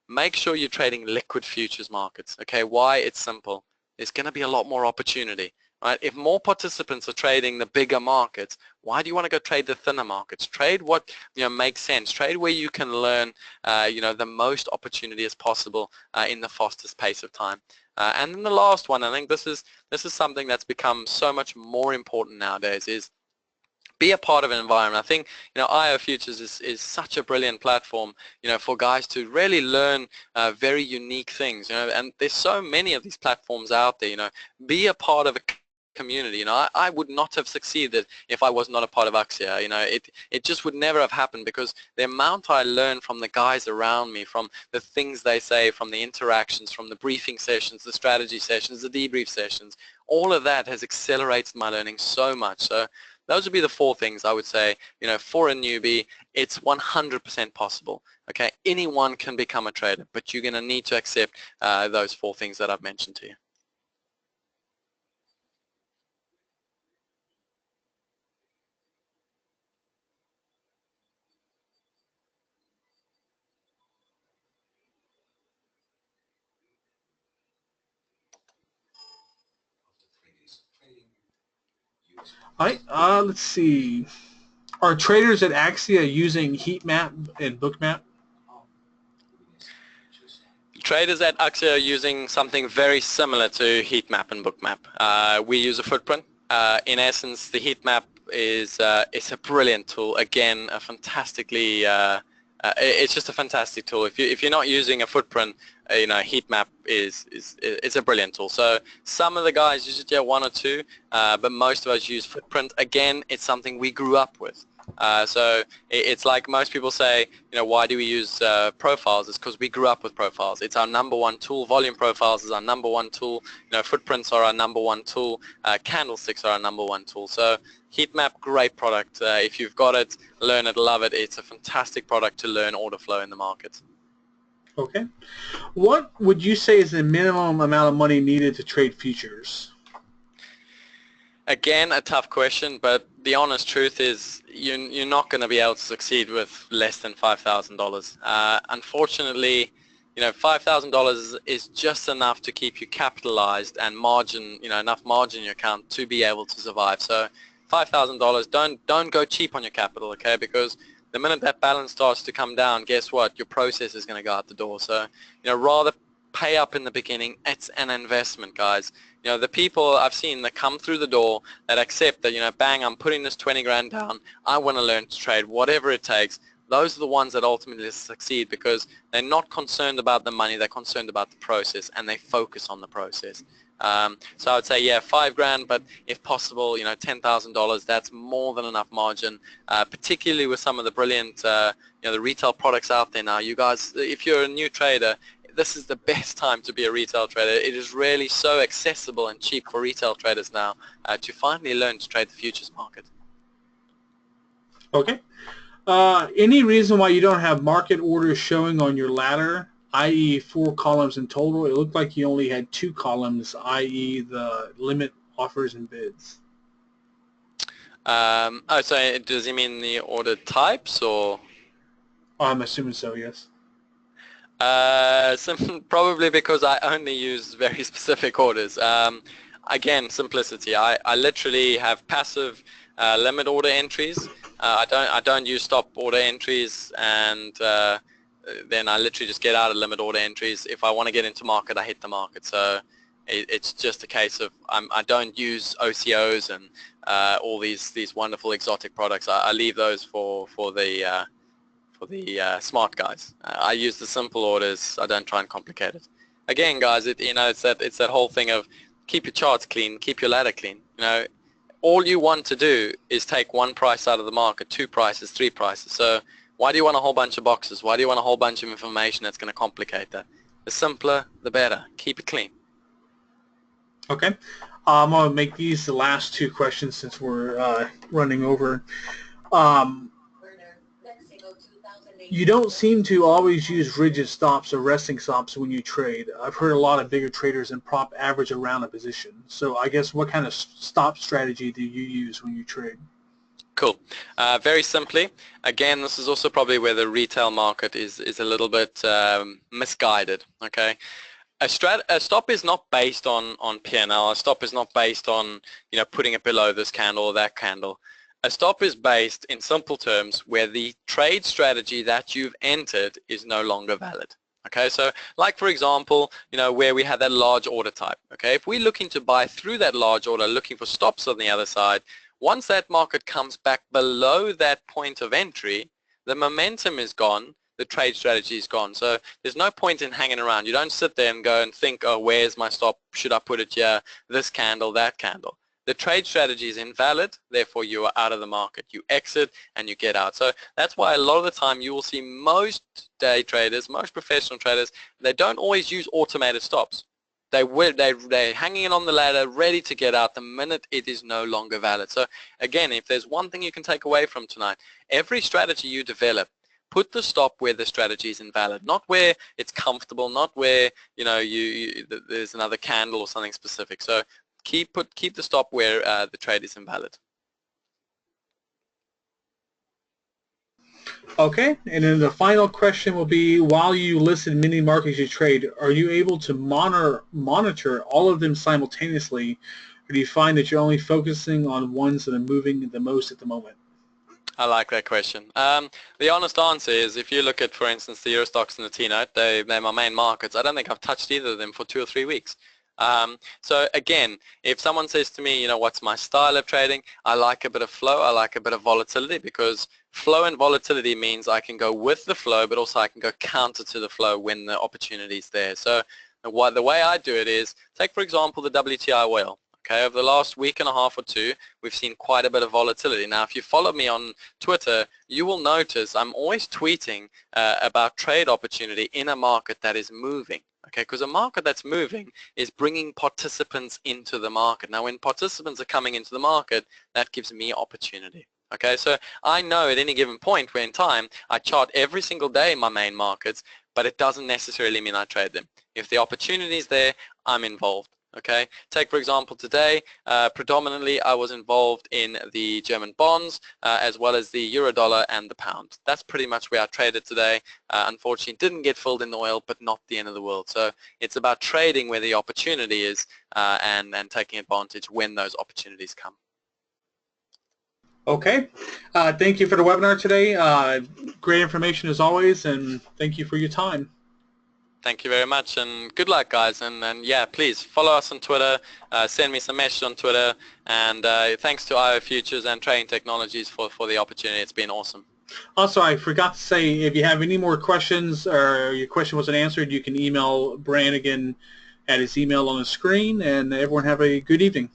Speaker 2: make sure you're trading liquid futures markets. Okay, why? It's simple. There's going to be a lot more opportunity. Right? If more participants are trading the bigger markets, why do you want to go trade the thinner markets? Trade what makes sense. Trade where you can learn the most opportunity as possible in the fastest pace of time. And then the last one, I think this is something that's become so much more important nowadays, is be a part of an environment. I think IO Futures is such a brilliant platform for guys to really learn very unique things. And there's so many of these platforms out there. Be a part of a community. I would not have succeeded if I was not a part of Axia. It just would never have happened, because the amount I learned from the guys around me, from the things they say, from the interactions, from the briefing sessions, the strategy sessions, the debrief sessions, all of that has accelerated my learning so much. So those would be the 4 things I would say, for a newbie. It's 100% possible. Okay, anyone can become a trader, but you're going to need to accept those 4 things that I've mentioned to you.
Speaker 1: All right, let's see. Are traders at Axia using heat map and book map?
Speaker 2: Traders at Axia are using something very similar to heat map and book map. We use a footprint. In essence, the heat map is it's a brilliant tool. Again, a fantastically it's just a fantastic tool. If you're not using a footprint, heat map is it's a brilliant tool. So some of the guys use it, yeah, one or two, but most of us use footprint. Again, it's something we grew up with. So it's like most people say, why do we use profiles? It's because we grew up with profiles. It's our number one tool. Volume profiles is our number one tool. Footprints are our number one tool. Candlesticks are our number one tool. So heat map, great product. If you've got it, learn it, love it. It's a fantastic product to learn order flow in the market.
Speaker 1: Okay. What would you say is the minimum amount of money needed to trade futures?
Speaker 2: Again, a tough question, but the honest truth is you're not going to be able to succeed with less than $5,000. Unfortunately, $5,000 is just enough to keep you capitalized and margin, enough margin in your account to be able to survive. So $5,000, don't go cheap on your capital, okay? Because the minute that balance starts to come down, guess what? Your process is going to go out the door. So, rather pay up in the beginning. It's an investment, guys. The people I've seen that come through the door that accept that, bang, I'm putting this 20 grand down. I want to learn to trade, whatever it takes. Those are the ones that ultimately succeed because they're not concerned about the money. They're concerned about the process and they focus on the process. So I would say, yeah, 5 grand, but if possible, $10,000, that's more than enough margin, particularly with some of the brilliant, the retail products out there now. You guys, if you're a new trader, this is the best time to be a retail trader. It is really so accessible and cheap for retail traders now to finally learn to trade the futures market.
Speaker 1: Okay. Any reason why you don't have market orders showing on your ladder, i.e. 4 columns in total? It looked like you only had 2 columns, i.e. the limit, offers, and bids.
Speaker 2: So does he mean the order types or?
Speaker 1: I'm assuming so, yes.
Speaker 2: Probably because I only use very specific orders. Again, simplicity. I literally have passive limit order entries. I don't use stop order entries, and then I literally just get out of limit order entries. If I want to get into market, I hit the market. So it's just a case of I don't use OCOs and all these wonderful exotic products. I leave those for the smart guys. I use the simple orders. I don't try and complicate it. Again, guys, it's that whole thing of keep your charts clean, keep your ladder clean. All you want to do is take one price out of the market, 2 prices, 3 prices. So why do you want a whole bunch of boxes? Why do you want a whole bunch of information that's going to complicate that? The simpler, the better. Keep it clean.
Speaker 1: Okay. I'm going to make these the last 2 questions since we're running over. You don't seem to always use rigid stops or resting stops when you trade. I've heard a lot of bigger traders and prop average around a position. So I guess what kind of stop strategy do you use when you trade?
Speaker 2: Cool. Very simply, again, this is also probably where the retail market is a little bit misguided. Okay. A stop is not based on P&L. A stop is not based on putting it below this candle or that candle. A stop is based in simple terms where the trade strategy that you've entered is no longer valid. Okay, so like for example, where we had that large order type. Okay, if we're looking to buy through that large order, looking for stops on the other side, once that market comes back below that point of entry, the momentum is gone, the trade strategy is gone. So there's no point in hanging around. You don't sit there and go and think, oh, where's my stop? Should I put it here? This candle, that candle. The trade strategy is invalid, therefore you are out of the market. You exit and you get out. So that's why a lot of the time you will see most day traders, most professional traders, they don't always use automated stops. They're hanging it on the ladder, ready to get out the minute it is no longer valid. So again, if there's one thing you can take away from tonight, every strategy you develop, put the stop where the strategy is invalid, not where it's comfortable, not where there's another candle or something specific. So keep the stop where the trade is invalid.
Speaker 1: Okay, and then the final question will be, while you listed many markets you trade, are you able to monitor all of them simultaneously Or do you find that you're only focusing on ones that are moving the most at the moment?
Speaker 2: I like that question. The honest answer is, if you look at, for instance, the Eurostoxx and the T-Note, they're my main markets. I don't think I've touched either of them for 2 or 3 weeks. So again, if someone says to me, what's my style of trading, I like a bit of flow, I like a bit of volatility, because flow and volatility means I can go with the flow, but also I can go counter to the flow when the opportunity is there. So the way I do it is, take for example the WTI oil. Okay, over the last week and a half or two, we've seen quite a bit of volatility. Now, if you follow me on Twitter, you will notice I'm always tweeting about trade opportunity in a market that is moving. Okay, because a market that's moving is bringing participants into the market. Now, when participants are coming into the market, that gives me opportunity. Okay, so I know at any given point where in time, I chart every single day in my main markets, but it doesn't necessarily mean I trade them. If the opportunity is there, I'm involved. Okay, take for example today, predominantly I was involved in the German bonds as well as the euro dollar and the pound. That's pretty much where I traded today. Unfortunately didn't get filled in the oil, but not the end of the world. So it's about trading where the opportunity is and taking advantage when those opportunities come.
Speaker 1: Okay, thank you for the webinar today. Great information as always, and thank you for your time.
Speaker 2: Thank you very much, and good luck, guys. And yeah, please follow us on Twitter, send me some message on Twitter, and thanks to IO Futures and Trading Technologies for the opportunity. It's been awesome.
Speaker 1: Also, I forgot to say, if you have any more questions or your question wasn't answered, you can email Brannigan at his email on the screen, and everyone have a good evening.